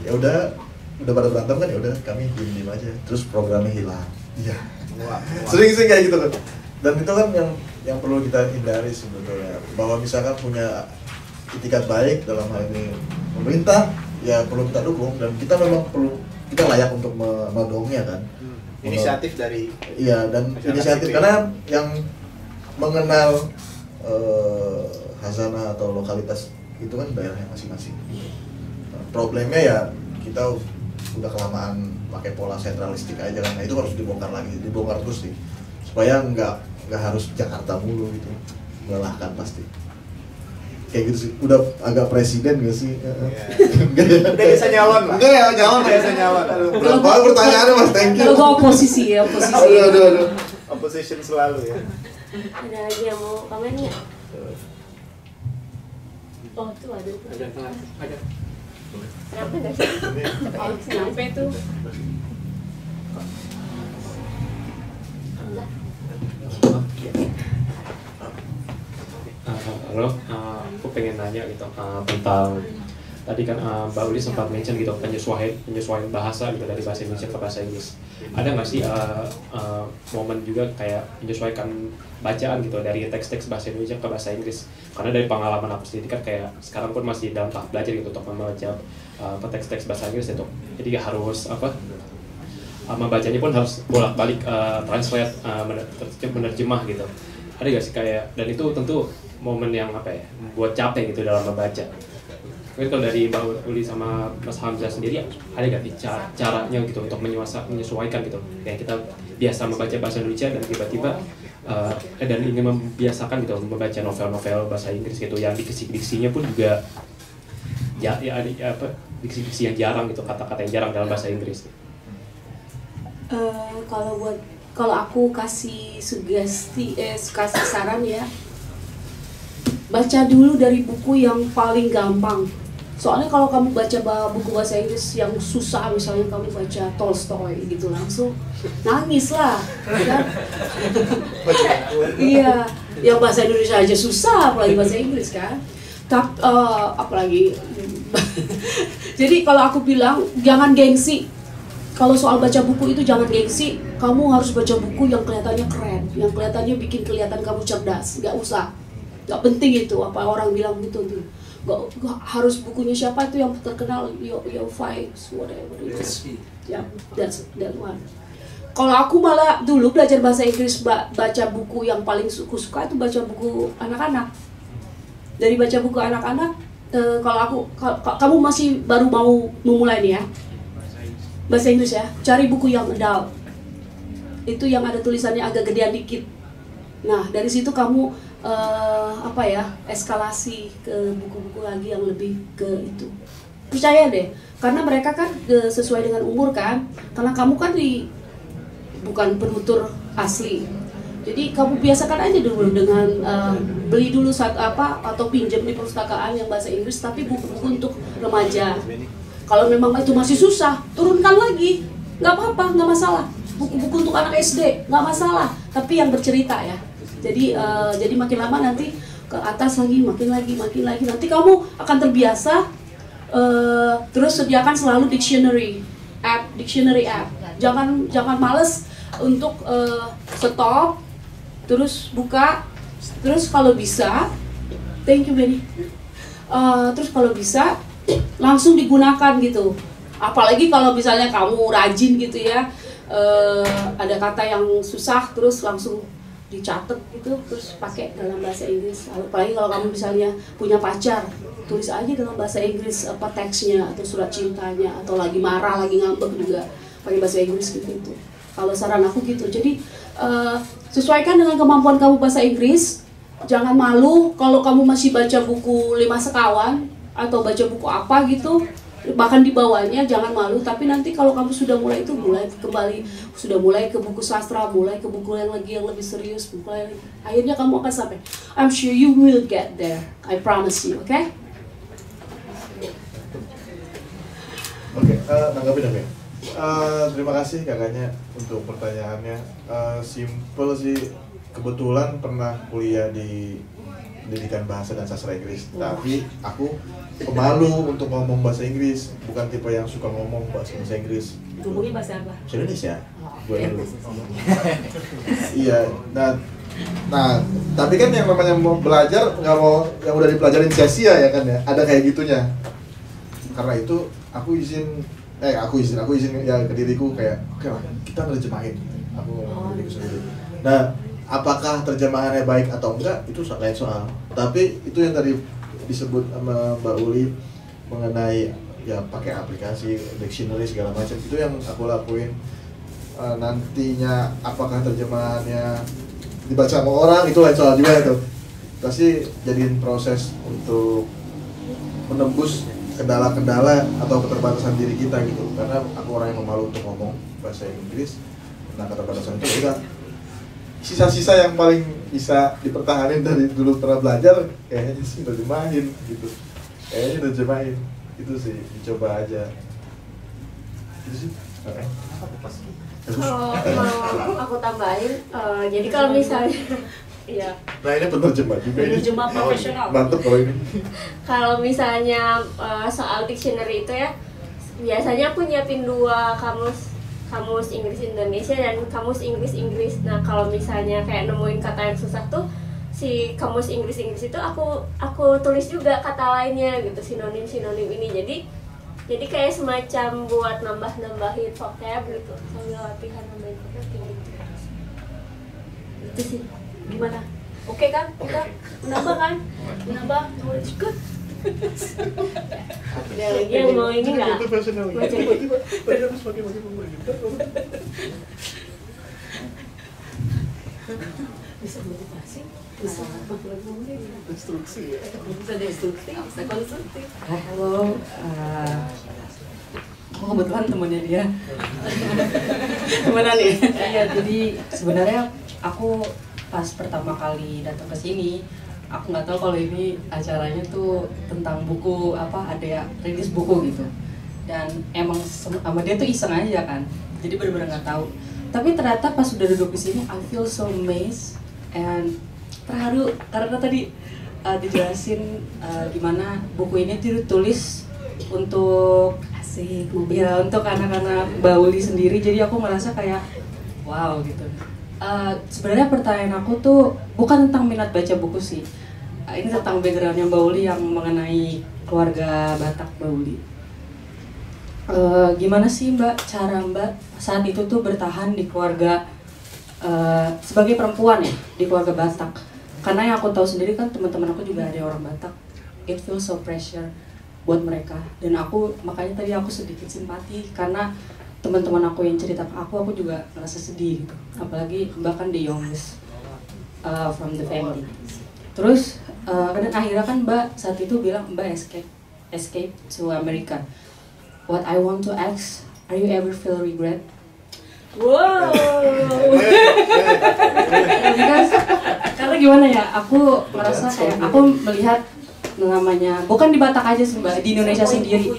ya udah pada berantem kan ya udah kami diem aja. Terus programnya hilang. Iya. Sering kayak gitu kan. Dan itu kan yang perlu kita hindari sebetulnya. Bahwa misalkan punya itikat baik dalam hal ini pemerintah ya perlu kita dukung dan kita memang kita layak untuk mendukungnya kan. Inisiatif dari dan inisiatif karena yang mengenal khazanah atau lokalitas itu kan daerahnya masing-masing. Problemnya ya kita udah kelamaan pakai pola sentralistik aja kan. Nah, itu harus dibongkar terus sih supaya nggak harus Jakarta mulu gitu, melelahkan pasti. kayak gitu sih. Udah agak presiden gak sih? Udah bisa nyalon lah. Enggak ya, nyalon Udah bisa nyalon. Berat banget pertanyaannya Mas, thank you. Kalau gue oposisi ya, oposisi. Aduh. Opposition selalu ya. Ada lagi yang mau komen nggak? Oh tuh ada. Ada. Kenapa nggak sih? Oh, sampai tuh. Halo, aku pengen nanya gitu tentang tadi kan Mbak Uli sempat mention gitu penyesuaian bahasa gitu dari bahasa Indonesia ke bahasa Inggris. Ada nggak sih momen juga kayak menyesuaikan bacaan gitu dari teks-teks bahasa Indonesia ke bahasa Inggris? Karena dari pengalaman aku sendiri kan kayak sekarang pun masih dalam tahap belajar gitu untuk membaca teks-teks bahasa Inggris itu. Jadi harus membacanya pun harus bolak-balik translate menerjemah gitu. Ada nggak sih kayak, dan itu tentu momen yang buat capek gitu dalam membaca. Mungkin kalau dari Mbak Uli sama Mas Hamzah sendiri ada nggak sih caranya gitu untuk menyesuaikan gitu? Kayak kita biasa membaca bahasa Indonesia dan tiba-tiba dan ingin membiasakan gitu membaca novel-novel bahasa Inggris gitu yang diksi-diksinya pun juga diksi-diksi yang jarang gitu, kata-kata yang jarang dalam bahasa Inggris. Kalau aku kasih sugesti, kasih saran ya, baca dulu dari buku yang paling gampang. Soalnya kalau kamu baca buku bahasa Inggris yang susah, misalnya kamu baca Tolstoy gitu, langsung nangis lah, kan? Iya, yang bahasa Indonesia aja susah, apalagi bahasa Inggris kan? Apalagi. Jadi kalau aku bilang jangan gengsi. Kalau soal baca buku itu jangan gengsi. Kamu harus baca buku yang kelihatannya keren, yang kelihatannya bikin kelihatan kamu cerdas. Gak usah, gak penting itu apa orang bilang gitu tuh. Gak harus bukunya siapa itu yang terkenal, Yo Fights, whatever it is. Ya, that's that one. Kalau aku malah dulu belajar bahasa Inggris, baca buku yang paling suka itu baca buku anak-anak. Dari baca buku anak-anak, kalau kamu masih baru mau memulai nih ya, bahasa Inggris ya, cari buku yang adult. Itu yang ada tulisannya agak gedean dikit. Nah, dari situ kamu eskalasi ke buku-buku lagi yang lebih ke itu. Percaya deh, karena mereka kan sesuai dengan umur kan. Karena kamu kan bukan penutur asli. Jadi kamu biasakan aja dulu dengan beli dulu atau pinjam di perpustakaan yang bahasa Inggris, tapi buku-buku untuk remaja. Kalau memang itu masih susah, turunkan lagi, nggak apa-apa, nggak masalah. Buku-buku untuk anak SD nggak masalah, tapi yang bercerita ya. Jadi makin lama nanti ke atas lagi, makin lagi. Nanti kamu akan terbiasa. Terus sediakan selalu dictionary app. Jangan males untuk stop, terus buka, terus kalau bisa, thank you Benny. Terus kalau bisa langsung digunakan gitu. Apalagi kalau misalnya kamu rajin gitu ya, ada kata yang susah terus langsung dicatat gitu, terus pakai dalam bahasa Inggris. Apalagi kalau kamu misalnya punya pacar, tulis aja dalam bahasa Inggris teksnya atau surat cintanya, atau lagi marah, lagi ngambek juga pakai bahasa Inggris gitu. Kalau saran aku gitu. Jadi sesuaikan dengan kemampuan kamu bahasa Inggris. Jangan malu kalau kamu masih baca buku 5 sekawan atau baca buku apa gitu, bahkan di bawahnya jangan malu. Tapi nanti kalau kamu sudah mulai ke buku sastra, mulai ke buku yang lebih serius, akhirnya kamu akan sampai. I'm sure you will get there, I promise you, okay? Oke, nanggapin apa ya? Terima kasih kakaknya untuk pertanyaannya. Simple sih, kebetulan pernah kuliah di pendidikan bahasa dan sastra Inggris, tapi aku pemalu untuk ngomong bahasa Inggris, bukan tipe yang suka ngomong bahasa Inggris. Ngomongnya bahasa apa? Bahasa Indonesia. Iya, nah, tapi kan yang namanya mau belajar nggak mau yang udah dipelajarin sia-sia ya kan ya, ada kayak gitunya. Karena itu aku izin ya ke diriku kayak oke lah, kita nerjemahin. Aku ngomong diriku sendiri. Nah, apakah terjemahannya baik atau enggak itu lain soal. Tapi itu yang tadi disebut sama Mbak Uli mengenai ya pakai aplikasi dictionary segala macam, itu yang aku lakuin. Nantinya apakah terjemahannya dibaca sama orang itu lain soal juga itu. pasti jadiin proses untuk menembus kendala-kendala atau keterbatasan diri kita gitu. Karena aku orang yang pemalu untuk ngomong bahasa Inggris. Nah, keterbatasan itu juga sisa-sisa yang paling bisa dipertahankan dari dulu pernah belajar kayaknya sih nerjemahin gitu. Kayaknya nerjemahin itu sih, dicoba aja. Itu sih. Kalau mau aku tambahin, jadi kalau misalnya iya. Nah, ini penerjemah juga ini. Penerjemah profesional. Mantep kalau ini. Kalau misalnya soal dictionary itu ya, biasanya aku nyiapin 2 kamus Inggris Indonesia dan kamus Inggris. Nah, kalau misalnya kayak nemuin kata yang susah tuh, si kamus Inggris itu aku tulis juga kata lainnya gitu, sinonim ini. Jadi kayak semacam buat nambahin vocab gitu, sambil latihan nambahin vocab gitu. Itu sih. Gimana? Oke kan? Kita menambah kan? Menambah knowledge good. Ada lagi yang mau ini nggak? Baca buku. Bisa motivasi, bisa instruksi, bisa instruksi, bisa konsultif. Halo, aku kebetulan temannya dia. Gimana nih? Iya, jadi sebenarnya aku pas pertama kali datang ke sini, aku nggak tahu kalau ini acaranya tuh tentang buku apa, ada ya rilis buku gitu. Dan emang sama dia tuh iseng aja kan, jadi benar-benar nggak tahu. Tapi ternyata pas sudah duduk di sini, I feel so amazed and terharu karena tadi dijelasin gimana buku ini ditulis untuk Asik, ya untuk anak-anak Bauli sendiri. Jadi aku merasa kayak wow gitu. Sebenarnya pertanyaan aku tuh bukan tentang minat baca buku sih. Ini tentang backgroundnya Bauli yang mengenai keluarga Batak Bauli. Gimana sih Mbak cara Mbak saat itu tuh bertahan di keluarga sebagai perempuan ya di keluarga Batak? Karena yang aku tahu sendiri kan teman-teman aku juga ada orang Batak. It feels so pressure buat mereka, dan aku makanya tadi aku sedikit simpati karena teman-teman aku yang cerita ke aku juga ngerasa sedih gitu. Apalagi Mbak kan the youngest from the family. Terus dan akhirnya kan Mbak saat itu bilang Mbak escape to America. What I want to ask, are you ever feel regret? Wow. Karena gimana ya, aku merasa kayak aku melihat namanya bukan di Batak aja sih Mbak, di Indonesia sendiri.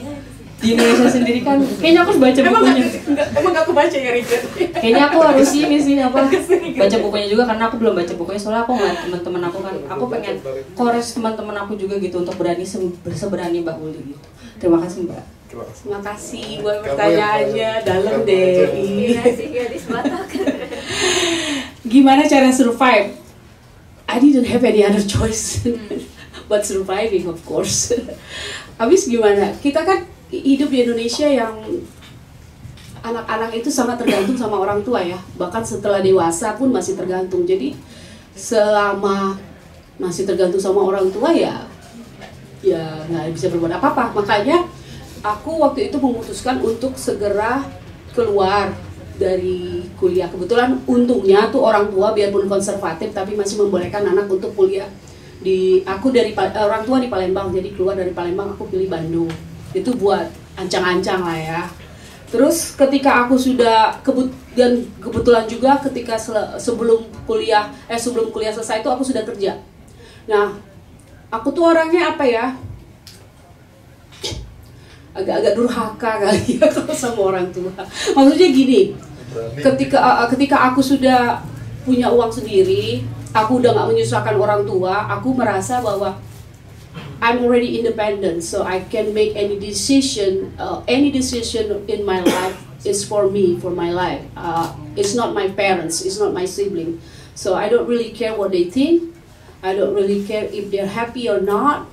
Di Indonesia sendiri kan, kayaknya aku harus baca bukunya. Emang gak kebaca ya Richard? Kayaknya aku harus ini sih baca bukunya juga karena aku belum baca bukunya, soalnya aku ngeliat teman-teman aku kan, aku pengen kores teman-teman aku juga gitu untuk berani seberani Mbak Uli gitu. Terima kasih Mbak. Terima kasih buat pertanyaannya, dalam deh. Iya sih, gadis Batak. Gimana cara survive? I didn't have any other choice but surviving of course. Habis gimana? Kita kan hidup di Indonesia yang anak-anak itu sangat tergantung sama orang tua ya. Bahkan setelah dewasa pun masih tergantung. Jadi selama masih tergantung sama orang tua ya nggak bisa berbuat apa-apa. Makanya aku waktu itu memutuskan untuk segera keluar dari kuliah. Kebetulan untungnya tuh orang tua biarpun konservatif tapi masih membolehkan anak untuk kuliah. Aku dari orang tua di Palembang, jadi keluar dari Palembang aku pilih Bandung. Itu buat ancang-ancang lah ya. Terus ketika aku sudah dan kebetulan juga ketika sebelum kuliah selesai itu aku sudah kerja. Nah, aku tuh orangnya apa ya? Agak-agak durhaka kali ya kalau sama orang tua. Maksudnya gini, ketika aku sudah punya uang sendiri, aku udah nggak menyusahkan orang tua, aku merasa bahwa I'm already independent, so I can make any decision in my life is for me, for my life. It's not my parents, it's not my sibling, so I don't really care what they think. I don't really care if they're happy or not.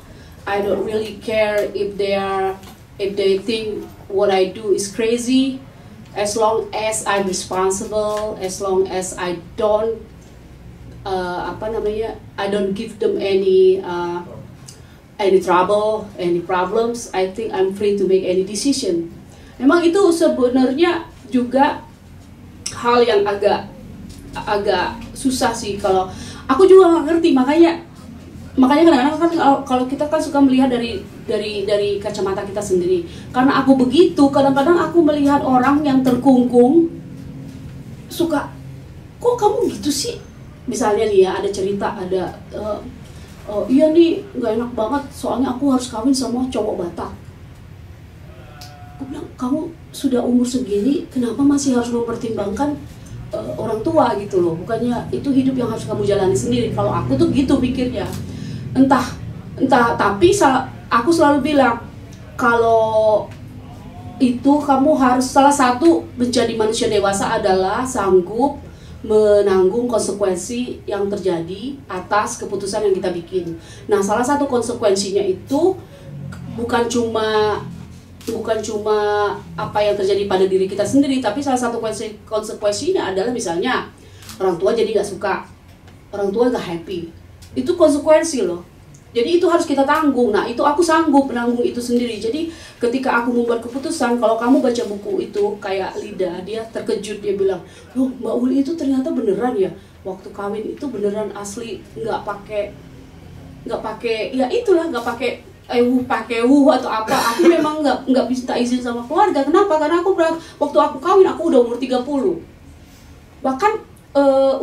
I don't really care if they think what I do is crazy. As long as I'm responsible, as long as I don't I don't give them any trouble, any problems, I think I'm free to make any decision. Memang itu sebenarnya juga hal yang agak susah sih, kalau aku juga nggak ngerti. Makanya makanya kadang-kadang kan kalau kita kan suka melihat dari kacamata kita sendiri. Karena aku begitu, kadang-kadang aku melihat orang yang terkungkung, suka, kok kamu gitu sih? Misalnya nih ya, ada cerita, ada iya nih nggak enak banget, soalnya aku harus kawin sama cowok Batak. Aku bilang, kamu sudah umur segini, kenapa masih harus mempertimbangkan orang tua gitu loh? Bukannya itu hidup yang harus kamu jalani sendiri. Kalau aku tuh gitu pikirnya. Entah, tapi aku selalu bilang, kalau itu kamu harus, salah satu menjadi manusia dewasa adalah sanggup menanggung konsekuensi yang terjadi atas keputusan yang kita bikin. Nah, salah satu konsekuensinya itu bukan cuma apa yang terjadi pada diri kita sendiri, tapi salah satu konsekuensinya adalah misalnya orang tua jadi nggak suka, orang tua nggak happy. Itu konsekuensi loh. Jadi itu harus kita tanggung. Nah, itu aku sanggup menanggung itu sendiri. Jadi ketika aku membuat keputusan, kalau kamu baca buku itu kayak Lida, dia terkejut, dia bilang, loh Mbak Uli itu ternyata beneran ya, waktu kawin itu beneran asli, nggak pakai ya itulah, nggak pakai atau apa. Aku memang nggak bisa izin sama keluarga. Kenapa? Karena waktu aku kawin aku udah umur 30. Bahkan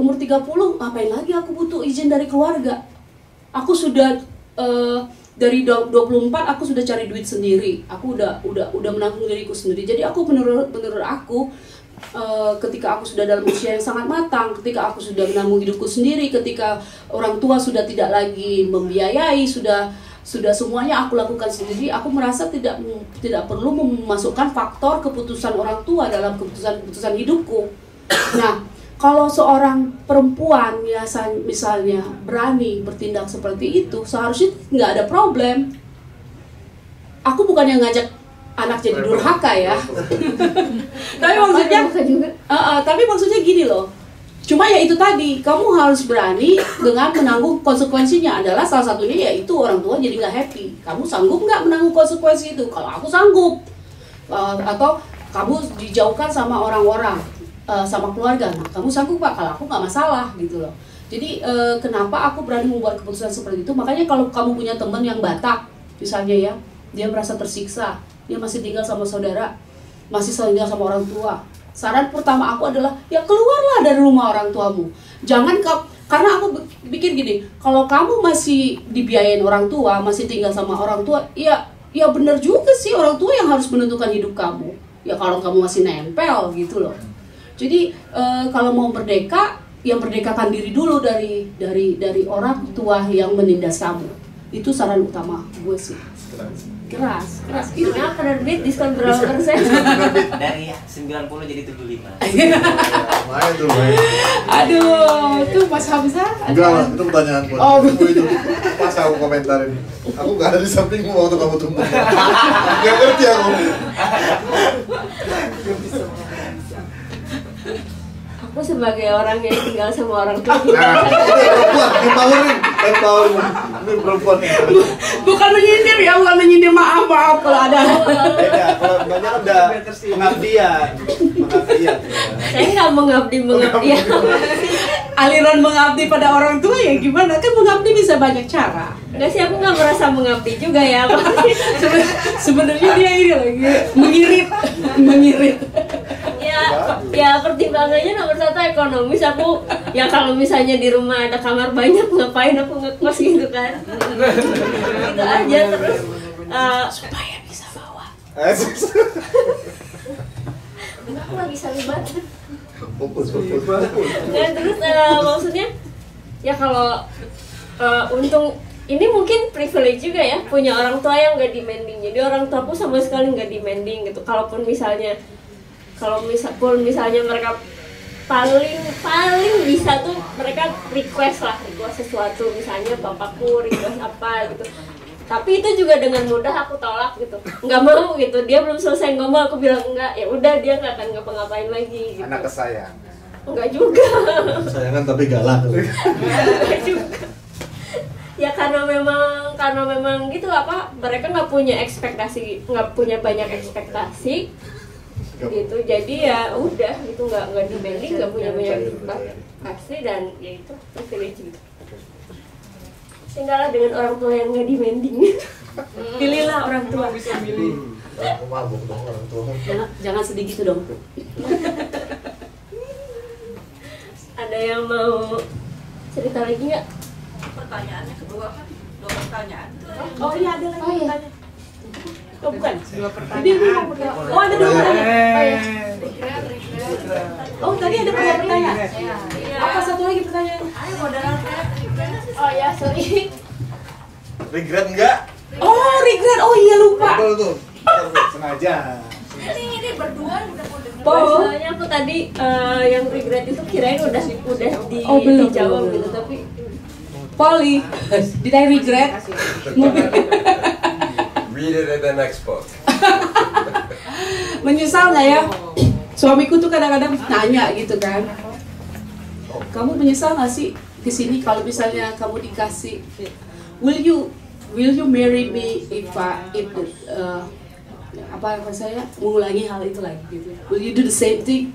umur 30 ngapain lagi aku butuh izin dari keluarga. Aku sudah dari 24 aku sudah cari duit sendiri. Aku udah menanggung diriku sendiri. Jadi aku menurut aku ketika aku sudah dalam usia yang sangat matang, ketika aku sudah menanggung hidupku sendiri, ketika orang tua sudah tidak lagi membiayai, sudah semuanya aku lakukan sendiri, aku merasa tidak perlu memasukkan faktor keputusan orang tua dalam keputusan hidupku. Nah, kalau seorang perempuan misalnya berani bertindak seperti itu, seharusnya nggak ada problem. Aku bukannya ngajak anak jadi durhaka ya. Tapi maksudnya gini loh. Cuma ya itu tadi, kamu harus berani dengan menanggung konsekuensinya. Adalah salah satunya yaitu orang tua jadi nggak happy. Kamu sanggup nggak menanggung konsekuensi itu? Kalau aku sanggup. Atau kamu dijauhkan sama orang-orang, sama keluarga. Nah, kamu sanggup Pak? Kalau aku nggak masalah gitu loh. Jadi kenapa aku berani membuat keputusan seperti itu? Makanya kalau kamu punya teman yang Batak, misalnya ya, dia merasa tersiksa, dia masih tinggal sama saudara, masih tinggal sama orang tua. Saran pertama aku adalah, ya keluarlah dari rumah orang tuamu. Jangan karena aku pikir gini, kalau kamu masih dibiayain orang tua, masih tinggal sama orang tua, ya benar juga sih orang tua yang harus menentukan hidup kamu. Ya kalau kamu masih nempel gitu loh. Jadi kalau mau merdeka, ya merdekakan diri dulu dari orang tua yang menindas kamu. Itu saran utama gue sih. Keras. Ini penerbit diskon berapa persen? Dari 90 jadi 75. Main tuh, main. Aduh, itu Mas Hamzah. Enggak lah, itu pertanyaan buat kamu itu. Pas aku komentarin, aku nggak ada di sampingmu waktu kamu tumbuh. Nggak ngerti aku. Aku sebagai orang yang tinggal sama orang tua. Nah, ini perempuan, empowering. Ini perempuan nih. Bukan menyindir ya, bukan menyindir, maaf kalau ada. Beda, kalau banyak udah pengabdian. Saya nggak mengabdi. Aliran mengabdi pada orang tua ya gimana? Kan mengabdi bisa banyak cara. Enggak sih, aku nggak merasa mengabdi juga ya. Sebenarnya dia ini lagi mengirit. Ya pertimbangannya nomor satu ekonomis. Aku ya kalau misalnya di rumah ada kamar banyak, ngapain aku ngekos gitu kan. Gitu aja. Terus supaya bisa bawa. aku lagi salibat. Fokus. Dan terus maksudnya ya kalau untung ini mungkin privilege juga ya, punya orang tua yang nggak demanding. Jadi orang tuaku sama sekali nggak demanding gitu. Kalaupun misalnya mereka paling bisa tuh mereka request sesuatu, misalnya bapakku request apa gitu, tapi itu juga dengan mudah aku tolak gitu, nggak mau gitu. Dia belum selesai ngomong aku bilang enggak, ya udah dia nggak akan ngapa-ngapain lagi gitu. Anak kesayang. Enggak juga. Sayangan tapi galak. Enggak juga. Ya karena memang gitu, mereka nggak punya banyak ekspektasi gitu, jadi ya udah gitu, nggak demanding, nggak punya banyak ekspektasi, dan ya itu privilege gitu. tinggallah dengan orang tua yang nggak demanding. Pilihlah orang tua. Bisa milih. Aku mabuk dong orang tua. Jangan sedih gitu dong. Ada yang mau cerita lagi nggak? Pertanyaannya kedua kan 2 pertanyaan. Oh iya ada lagi pertanyaan. Oh bukan? 2 pertanyaan. Oh ada 2 pertanyaan. Oh iya. Oh tadi ada 2 pertanyaan. Apa satu lagi pertanyaan? Ayo moderator. Oh ya sorry. Regret enggak? Oh, regret. Oh iya lupa. Betul tuh. Sengaja. Ini berdua udah mau dengar. Soalnya aku tadi yang regret itu kirain udah Oh, belum, dijawab belum. gitu tapi Polly, did I regret? Read it in the next book. Menyesal nggak ya? Suamiku tuh kadang-kadang nanya gitu kan. Kamu menyesal nggak sih kesini kalau misalnya kamu dikasih? Will you marry me if apa saya mengulangi hal itu lagi gitu? Will you do the same thing?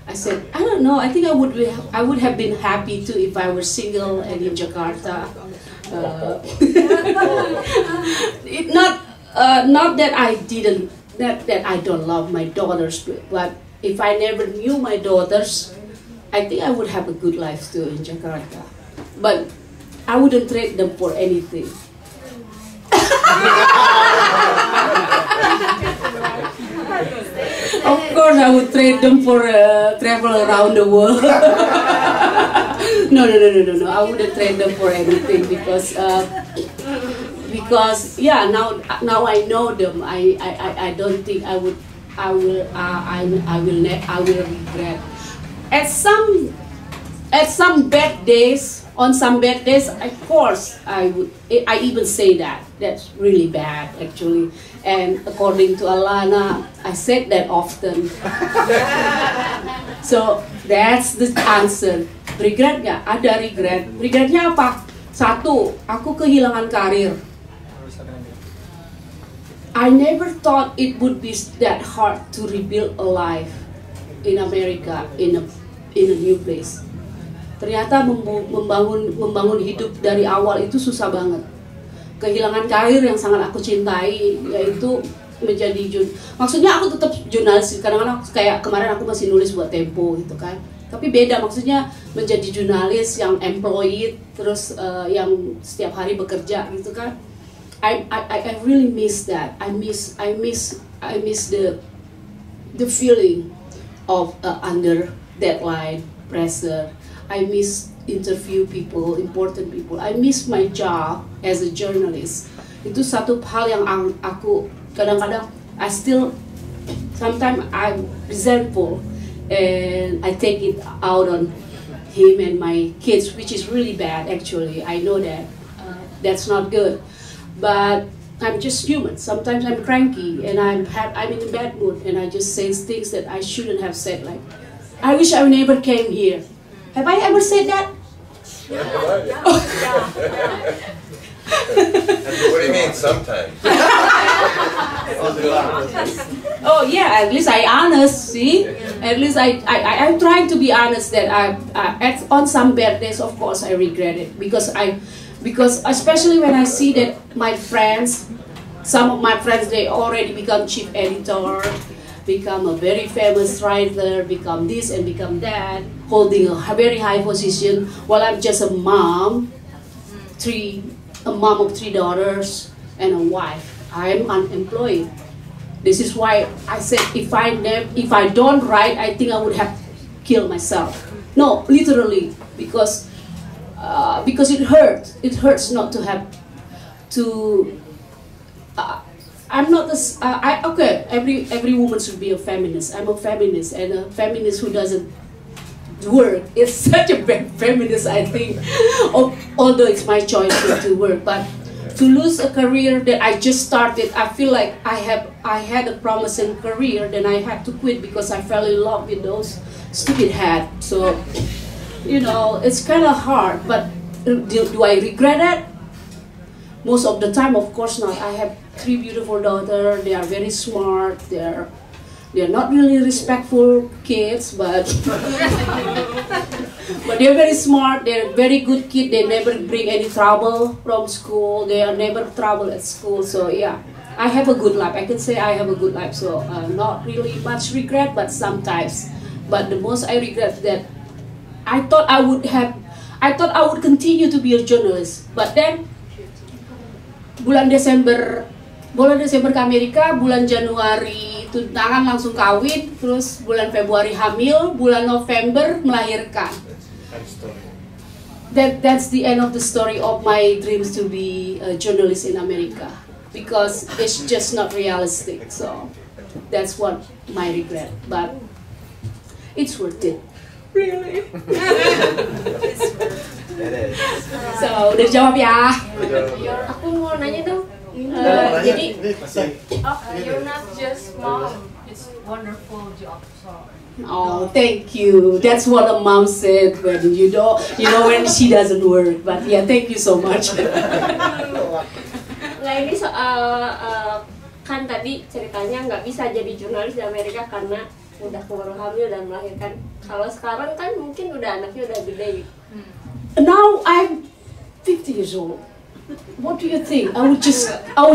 I said, I don't know. I think I would have been happy too if I were single and in Jakarta. Not that I don't love my daughters, but if I never knew my daughters, I think I would have a good life too in Jakarta. But I wouldn't trade them for anything. Of course, I would trade them for travel around the world. No. I wouldn't trade them for anything because yeah, now I know them. I don't think I will regret. At some bad days, on some bad days, of course, I even say that. That's really bad, actually. And according to Alana, I said that often. So, that's the answer. Regret nggak? Ada regret. Regretnya apa? Satu, aku kehilangan karir. I never thought it would be that hard to rebuild a life in America, in a new place. Ternyata membangun hidup dari awal itu susah banget. Kehilangan karir yang sangat aku cintai, yaitu menjadi maksudnya aku tetap jurnalis. Kadang-kadang kayak kemarin aku masih nulis buat Tempo gitu kan. Tapi beda, maksudnya menjadi jurnalis yang employed, terus yang setiap hari bekerja gitu kan. I really miss that. I miss the feeling of under deadline, pressure. I miss interview people, important people. I miss my job as a journalist. Itu satu hal yang aku kadang-kadang sometimes I'm resentful and I take it out on him and my kids, which is really bad actually. I know that that's not good, but I'm just human. Sometimes I'm cranky and I'm in a bad mood and I just say things that I shouldn't have said, like, I wish I never came here. Have I ever said that? What do you mean sometimes? Oh yeah, at least I honest. See, at least I'm trying to be honest that on some bad days, of course, I regret it because especially when I see that my friends, some of my friends, they already become chief editor, become a very famous writer, become this and become that, holding a very high position, while I'm just a mom of 3 daughters and a wife. I'm unemployed. This is why I said if I don't write, I think I would have killed myself. No, literally, because it hurts. It hurts not to have to. I'm not this. Okay, every woman should be a feminist. I'm a feminist, and a feminist who doesn't work is such a bad feminist, I think. Although it's my choice to work, but to lose a career that I just started, I feel like I had a promising career, then I had to quit because I fell in love with those stupid hats. So, it's kind of hard. But do I regret it? Most of the time, of course not. I have 3 beautiful daughters. They are very smart. They're not really respectful kids, but but they're very smart. They're very good kids. They never bring any trouble from school. They are never trouble at school. So yeah, I have a good life. I can say I have a good life. So not really much regret, but sometimes. But the most I regret that I thought I would continue to be a journalist. But then bulan Desember ke Amerika, bulan Januari tunangan langsung kawin, terus bulan Februari hamil, bulan November melahirkan. That's the end of the story of my dreams to be a journalist in America, because it's just not realistic. So that's what my regret, but it's worth it. Really? So udah jawab ya. Aku mau nanya dong. Jadi You're not just mom. It's wonderful job. So. Oh, thank you. That's what a mom said when when she doesn't work. But yeah, thank you so much. Nah ini soal kan tadi ceritanya nggak bisa jadi jurnalis di Amerika karena udah keburu hamil dan melahirkan. Kalau sekarang kan mungkin udah anaknya udah gede. Now I'm 50 years old. What do you think? I would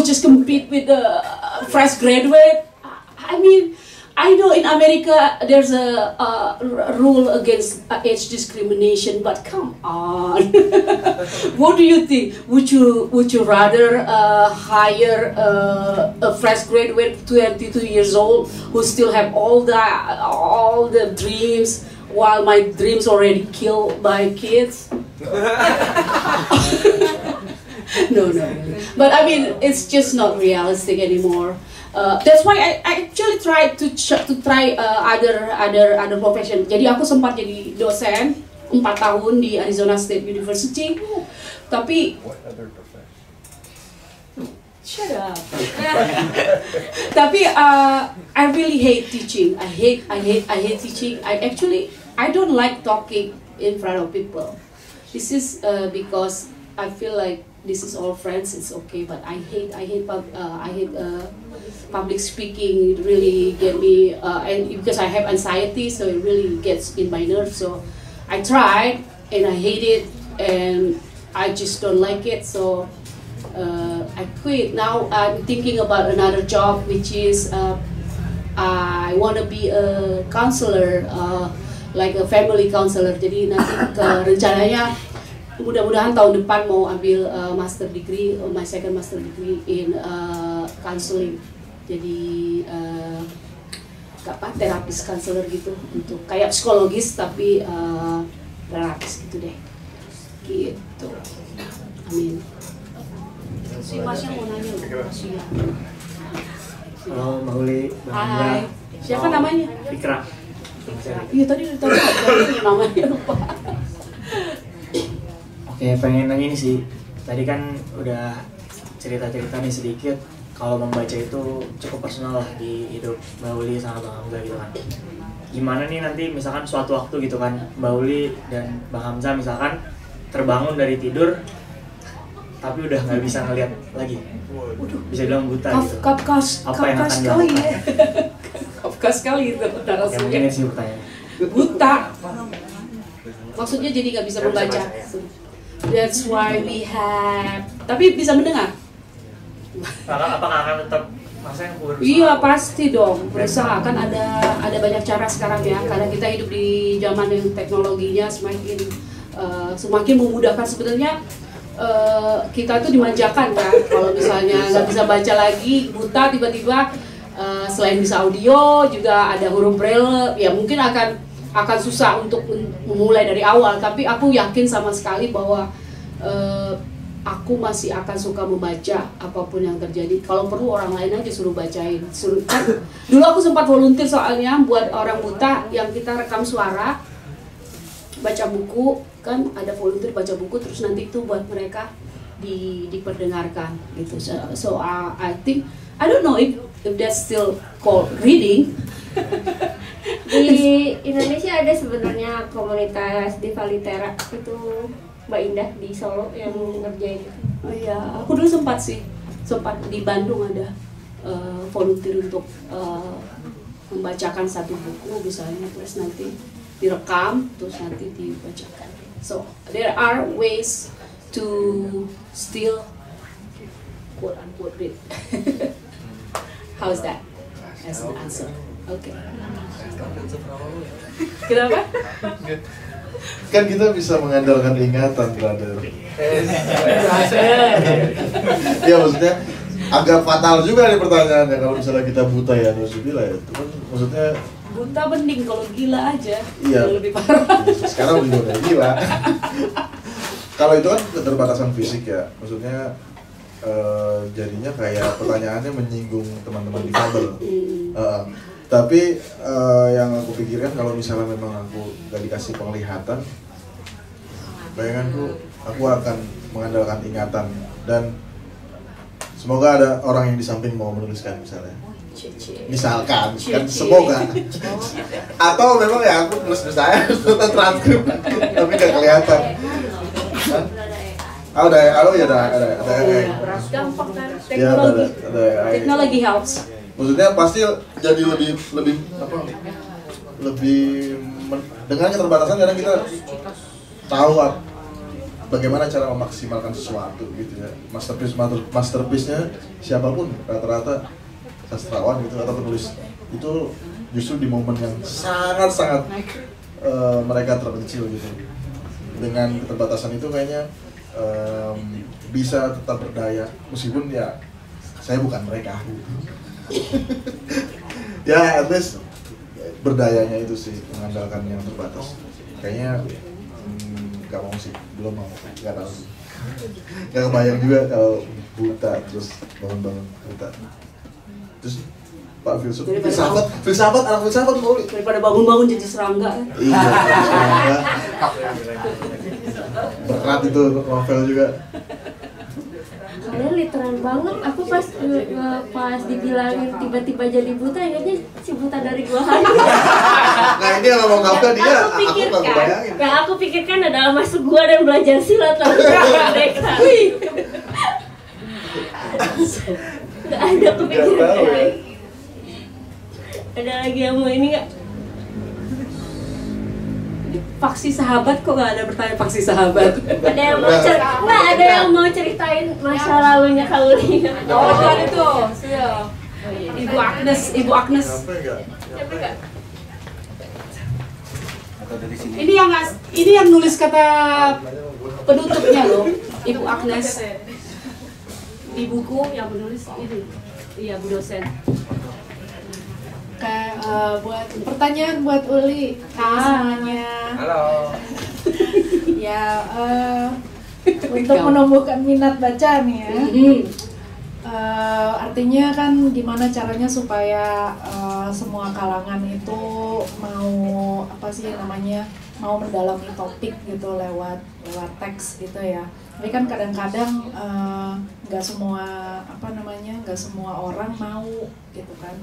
just compete with the fresh graduate. I mean, I know in America there's a rule against age discrimination, but come on. What do you think? Would you rather hire a fresh graduate, 22 years old, who still have all the dreams, while my dreams already killed by kids? No. But I mean, it's just not realistic anymore. That's why I actually tried to try other profession. Jadi aku sempat jadi dosen 4 tahun di Arizona State University. Tapi shut up. Tapi I really hate teaching. I hate teaching. I don't like talking in front of people. This is because I feel like this is all friends. It's okay, but I hate public speaking. It really get me, and because I have anxiety, so it really gets in my nerves. So I tried and I hate it, and I just don't like it. So I quit. Now I'm thinking about another job, which is I want to be a counselor, like a family counselor. Jadi nanti rencananya mudah-mudahan tahun depan mau ambil master degree, my second master degree in counseling. Jadi terapis counselor gitu, untuk kayak psikologis tapi terapis gitu deh. Gitu. Amin. Si Masnya mau nanya loh, Masya. Halo Mbak Uli, Hai. Siapa namanya? Fikra. Iya tadi udah namanya lupa. Oke, pengen nanya ini sih. Tadi kan udah cerita-cerita nih sedikit. Kalau membaca itu cukup personal lah di hidup Mbak Uli sama Bang Hamzah gitu kan. Gimana nih nanti misalkan suatu waktu gitu kan, Mbak Uli dan Bang Hamzah misalkan terbangun dari tidur tapi udah nggak bisa ngeliat lagi. Bisa bilang buta gitu. Apa yang akan dilakukan? Kafka sekali itu Ya mungkin ini sih pertanyaan. Buta. Maksudnya jadi nggak bisa membaca. That's why we have. Tapi bisa mendengar. Apakah akan tetap masa yang berusaha? Iya pasti dong, berusaha. Kan ada banyak cara sekarang ya, karena kita hidup di zaman yang teknologinya semakin memudahkan. Sebenarnya kita tuh dimanjakan kan, kalau misalnya nggak bisa baca lagi, buta tiba-tiba selain bisa audio juga ada huruf braille, ya mungkin akan susah untuk memulai dari awal. Tapi aku yakin sama sekali bahwa aku masih akan suka membaca apapun yang terjadi. Kalau perlu orang lain aja suruh bacain. Kan, dulu aku sempat volunteer soalnya buat orang buta yang kita rekam suara, baca buku, kan ada volunteer baca buku, terus nanti itu buat mereka diperdengarkan gitu. So I think, I don't know if that's still called reading. Di Indonesia ada sebenarnya komunitas Divalitera itu, Mbak Indah di Solo yang ngerjain itu. Oh iya, aku dulu sempat di Bandung ada volunteer untuk membacakan satu buku misalnya, terus nanti direkam, terus nanti dibacakan. So there are ways to still quote unquote read. How's that as an answer? Okay. Kenapa? Kan kita bisa mengandalkan ingatan, brother. Ya maksudnya agak fatal juga nih pertanyaannya kalau misalnya kita buta ya, Nusibila ya. Cuman maksudnya Buta mending, kalau gila aja iya, lebih parah. sekarang udah gila. Kalau itu kan keterbatasan fisik ya, maksudnya jadinya kayak pertanyaannya menyinggung teman-teman difabel. Tapi yang aku pikirkan kalau misalnya memang aku gak dikasih penglihatan, bayanganku aku akan mengandalkan ingatan, dan semoga ada orang yang di samping mau menuliskan misalkan kan, semoga. Atau memang ya aku nulis saya nonton transkrip tapi gak kelihatan. Ada. Gampang kan, Ya, teknologi helps. Maksudnya pasti jadi lebih dengan keterbatasan kadang kita tahu bagaimana cara memaksimalkan sesuatu gitu ya. Masterpiece-nya siapapun rata-rata sastrawan gitu atau penulis itu justru di momen yang sangat mereka terpencil gitu. Dengan keterbatasan itu kayaknya bisa tetap berdaya meskipun ya saya bukan mereka. Ya at least berdayanya itu sih, mengandalkan yang terbatas. Kayaknya gak mau sih, belum mau, gak tahu. Gak kebayang juga kalau buta terus bangun-bangun buta. Terus Pak filsafat, anak filsafat mau daripada bangun-bangun jadi serangga kan? Iya, serangga. Berat itu novel juga. Kalian literan banget. Aku pas dibilangin tiba-tiba jadi buta, ingatnya si buta dari Gua Hantu. Nah ini yang ngomong Kafka dia, aku gak kebayangin. Yang aku pikirkan adalah masuk gua dan belajar silat lalu mereka. Gak ada kepikiran. Ada lagi yang mau ini nggak? Faksi sahabat, kok nggak ada bertanya faksi sahabat? Ada yang mau ada yang mau ceritain masa lalunya Kauli? Oh, ada tuh. Ibu Agnes. Ini yang nulis kata penutupnya loh, Ibu Agnes. Di buku yang menulis ini, iya Bu dosen. Kayak buat pertanyaan buat Uli semuanya. Halo. Ya untuk menumbuhkan minat baca nih ya. Artinya kan gimana caranya supaya semua kalangan itu mau mau mendalami topik gitu lewat teks gitu ya. Tapi kan kadang-kadang nggak semua orang mau gitu kan.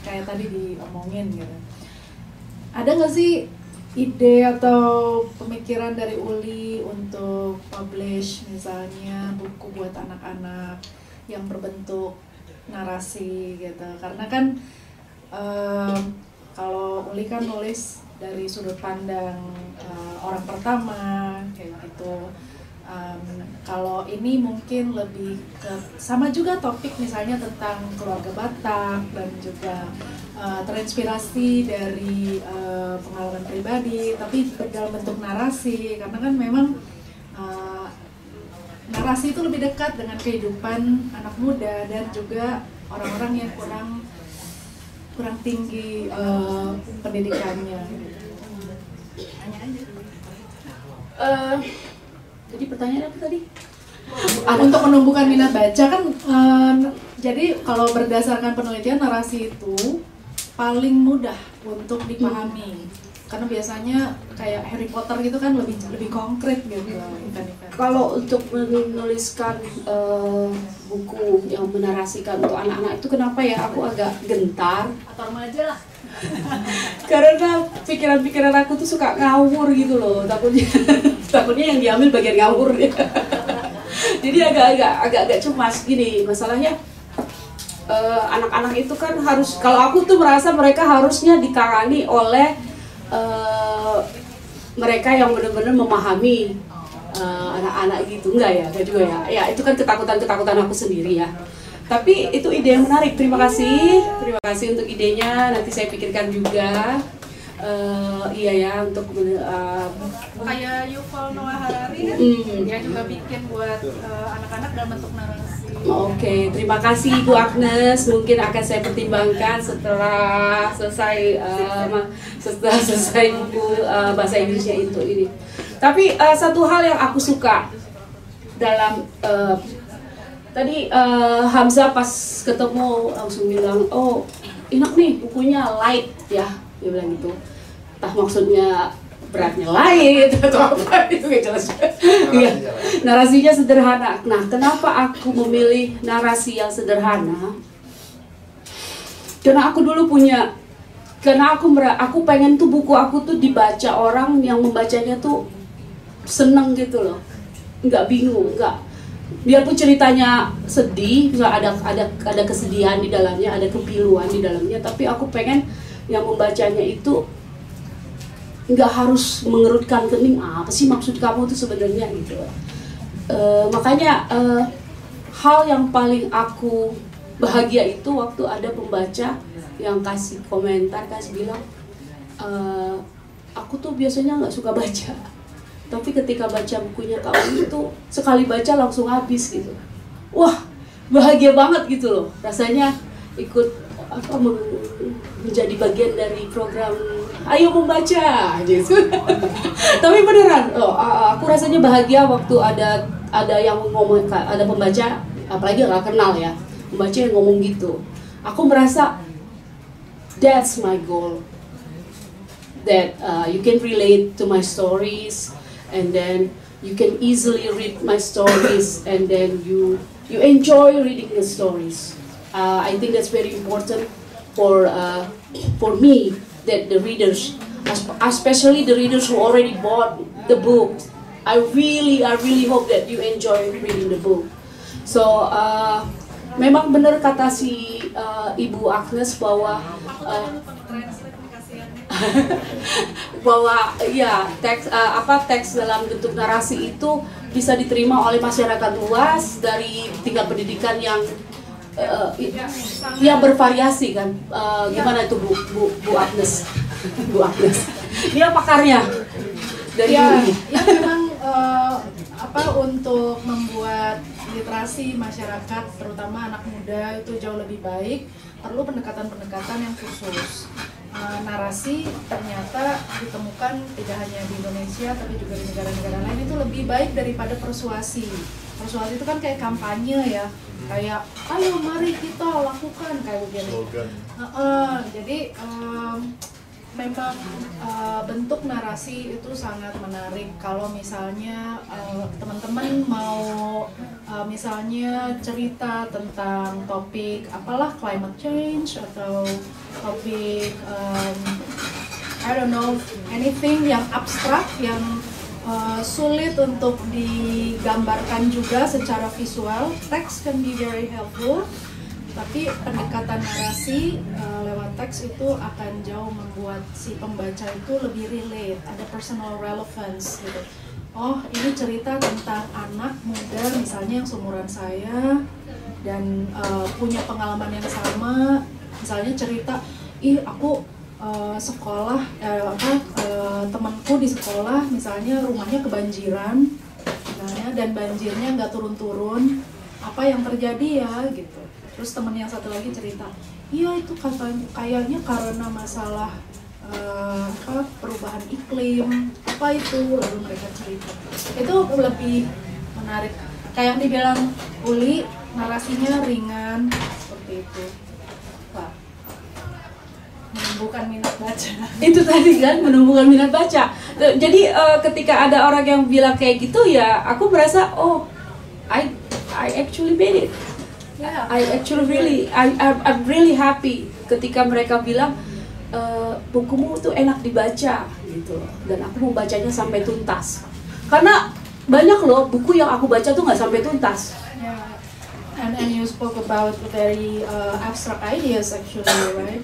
Kayak tadi diomongin gitu. Ada nggak sih ide atau pemikiran dari Uli untuk publish misalnya buku buat anak-anak yang berbentuk narasi gitu? Karena kan kalau Uli kan nulis dari sudut pandang orang pertama kayak gitu. Kalau ini mungkin lebih ke sama juga topik misalnya tentang keluarga Batak dan juga terinspirasi dari pengalaman pribadi tapi dalam bentuk narasi, karena kan memang narasi itu lebih dekat dengan kehidupan anak muda dan juga orang-orang yang kurang tinggi pendidikannya. Tanya aja. Jadi pertanyaan apa tadi? Untuk menumbuhkan minat baca kan, jadi kalau berdasarkan penelitian narasi itu paling mudah untuk dipahami. Karena biasanya kayak Harry Potter gitu kan lebih konkret gitu. Kalau untuk menuliskan buku yang menarasikan untuk anak-anak itu kenapa ya aku agak gentar? Atau remaja lah. Karena pikiran-pikiran aku tuh suka ngawur gitu loh, takutnya yang diambil bagian ngawur ya. Jadi agak cemas gini masalahnya. anak-anak itu kan harus, kalau aku tuh merasa mereka harusnya ditangani oleh mereka yang benar-benar memahami anak-anak gitu. Enggak juga ya. Ya itu kan ketakutan aku sendiri ya. Tapi itu ide yang menarik. Terima kasih untuk idenya. Nanti saya pikirkan juga. Iya ya, untuk kayak Yuval Noah Harari kan, dia juga bikin buat anak-anak dalam bentuk narasi. Oke, terima kasih Bu Agnes. Mungkin akan saya pertimbangkan setelah selesai buku bahasa Inggrisnya itu ini. Tapi satu hal yang aku suka dalam tadi Hamzah pas ketemu langsung bilang, oh enak nih bukunya light ya, dia bilang gitu. Entah maksudnya beratnya light atau apa itu gak jelas. Narasinya sederhana. Nah, kenapa aku memilih narasi yang sederhana? Karena aku dulu aku pengen tuh buku aku tuh dibaca orang yang membacanya tuh seneng gitu loh, nggak bingung, biarpun ceritanya sedih, ada kesedihan di dalamnya, ada kepiluan di dalamnya, tapi aku pengen yang membacanya itu nggak harus mengerutkan kening, apa sih maksud kamu itu sebenarnya gitu. Makanya hal yang paling aku bahagia itu waktu ada pembaca yang kasih komentar, kasih bilang, aku tuh biasanya nggak suka baca, tapi ketika baca bukunya kamu itu sekali baca langsung habis gitu. Wah, bahagia banget gitu loh rasanya ikut menjadi bagian dari program Ayo Membaca gitu. Tapi beneran aku rasanya bahagia waktu ada yang ngomong, ada pembaca, apalagi nggak kenal ya, pembaca yang ngomong gitu. Aku merasa that's my goal, that you can relate to my stories, and then you can easily read my stories, and then you enjoy reading the stories. I think that's very important for me, that the readers, especially the readers who already bought the book, I really hope that you enjoy reading the book. So memang benar kata si Ibu Agnes bahwa bahwa ya teks dalam bentuk narasi itu bisa diterima oleh masyarakat luas dari tingkat pendidikan yang bervariasi kan. Gimana itu Bu Agnes? Bu Agnes, dia pakarnya dari UI. Ya memang untuk membuat literasi masyarakat, terutama anak muda itu jauh lebih baik, perlu pendekatan-pendekatan yang khusus. Narasi ternyata ditemukan tidak hanya di Indonesia tapi juga di negara-negara lain itu lebih baik daripada persuasi. Persuasi itu kan kayak kampanye ya, kayak ayo mari kita lakukan kayak begini. Jadi memang bentuk narasi itu sangat menarik. Kalau misalnya teman-teman mau misalnya cerita tentang topik apalah climate change atau topik I don't know, anything yang abstrak, yang sulit untuk digambarkan juga secara visual, text can be very helpful. Tapi pendekatan narasi lewat teks itu akan jauh membuat si pembaca itu lebih relate, ada personal relevance gitu. Oh, ini cerita tentang anak muda misalnya yang seumuran saya dan punya pengalaman yang sama. Misalnya cerita, aku sekolah, temanku di sekolah misalnya rumahnya kebanjiran, misalnya, dan banjirnya nggak turun-turun. Apa yang terjadi ya gitu. Terus temen yang satu lagi cerita, iya itu kayaknya karena masalah perubahan iklim, apa itu, lalu mereka cerita. Itu lebih menarik. Kayak yang dibilang Uli, narasinya ringan, seperti itu. Wah, menumbuhkan minat baca. Itu tadi kan, menumbuhkan minat baca. Jadi ketika ada orang yang bilang kayak gitu ya, aku merasa, oh, I actually made it. I'm really happy ketika mereka bilang bukumu tuh enak dibaca gitu, dan aku membacanya sampai tuntas. Karena banyak loh buku yang aku baca tuh nggak sampai tuntas. and you spoke about very abstract ideas actually, right?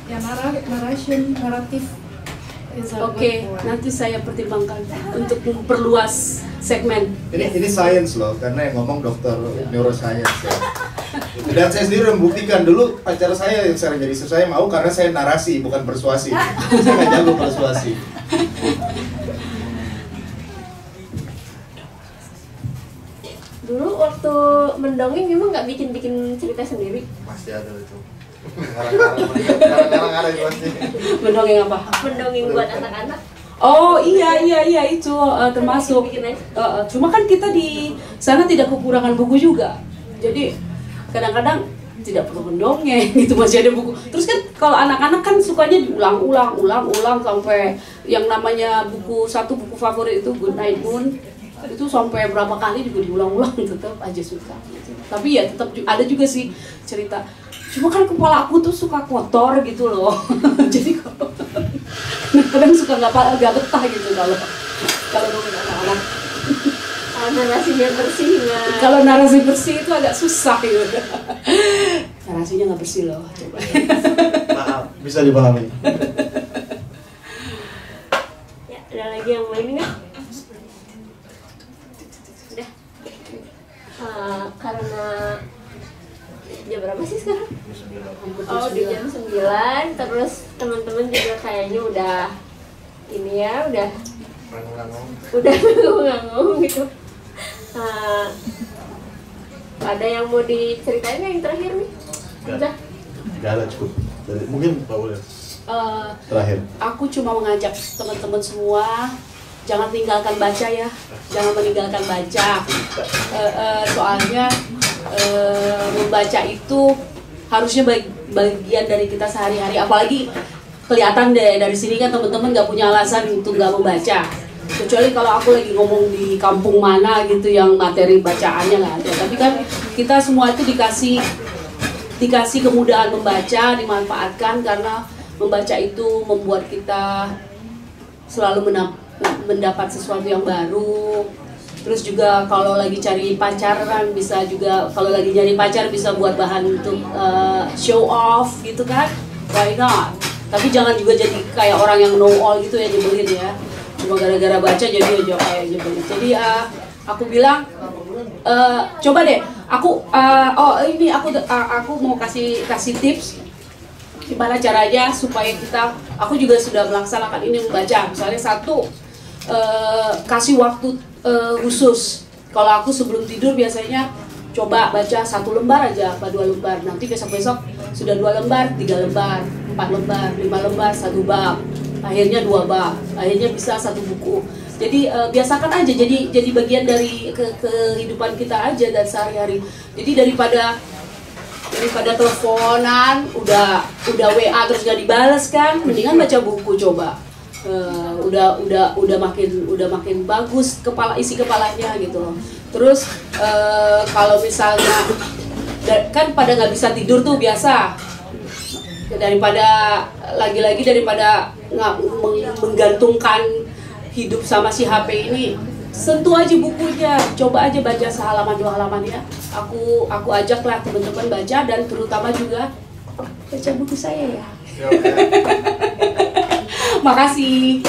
Ya naratif is a Oke, good word. nanti saya pertimbangkan untuk memperluas segmen. Ini science loh, karena yang ngomong dokter neuroscience ya. Dan saya sendiri udah membuktikan dulu pacar saya yang sering jadi istri saya mau karena saya narasi bukan persuasi. Saya nggak jago persuasi. Dulu waktu mendongeng memang nggak bikin cerita sendiri. Pasti ada itu. Ngarang-ngarang ada itu pasti. Mendongeng apa? Mendongeng buat anak-anak. Oh iya itu termasuk. Cuma kan kita di sana tidak kekurangan buku juga. Jadi kadang-kadang tidak perlu mendongeng gitu, masih ada buku. Terus kan kalau anak-anak kan sukanya diulang-ulang sampai yang namanya buku favorit itu Good Night Moon. Itu sampai berapa kali juga diulang-ulang tetap aja suka gitu. Tapi ya tetap ada juga sih cerita. Cuma kan kepala aku tuh suka kotor gitu loh. Jadi kadang suka nggak betah gitu kalau ngomongin anak-anak. Kalau narasinya bersih nggak? Kalau narasi bersih itu agak susah gitu. Narasinya nggak bersih loh. Coba. Maaf, bisa dipahami. Ya, ada lagi yang mau ini nggak? Udah. Karena jam berapa sih sekarang? Oh, di jam 9. Terus teman-teman juga kayaknya udah ini ya, udah ngomong gitu. Ada yang mau diceritain nggak yang terakhir nih? Udah. Gak ada, cukup. Mungkin Pak Ulil. Terakhir. Aku cuma mengajak teman-teman semua jangan tinggalkan baca ya, jangan meninggalkan baca. Soalnya membaca itu harusnya bagian dari kita sehari-hari. Apalagi kelihatan deh dari sini kan teman-teman nggak punya alasan untuk nggak membaca. Kecuali kalau aku lagi ngomong di kampung mana gitu yang materi bacaannya nggak ada. Tapi kan kita semua itu dikasih kemudahan membaca, dimanfaatkan karena membaca itu membuat kita selalu mendapat sesuatu yang baru. Terus juga kalau lagi cari pacaran bisa juga, kalau lagi nyari pacar bisa buat bahan untuk show off gitu kan, why not? Tapi jangan juga jadi kayak orang yang know all gitu ya, nyebelin ya. Cuma gara-gara baca jadi aja kayak nyebelin. Jadi aku bilang coba deh, aku mau kasih tips gimana caranya supaya aku juga sudah melaksanakan ini membaca. Misalnya satu, kasih waktu khusus. Kalau aku sebelum tidur biasanya coba baca 1 lembar aja, apa 2 lembar. Nanti besok-besok sudah 2 lembar, 3 lembar, 4 lembar, 5 lembar, 1 bab. Akhirnya 2 bab, akhirnya bisa 1 buku. Jadi biasakan aja, jadi bagian dari kehidupan kita aja dan sehari-hari. Jadi daripada teleponan, udah WA terus gak dibales kan, mendingan baca buku coba. Udah makin bagus isi kepalanya gitu loh. Terus kalau misalnya kan pada nggak bisa tidur tuh biasa, daripada menggantungkan hidup sama si HP ini, sentuh aja bukunya, coba aja baca sehalaman 2 halaman ya. Aku ajaklah teman-teman baca, dan terutama juga baca buku saya ya. Makasih.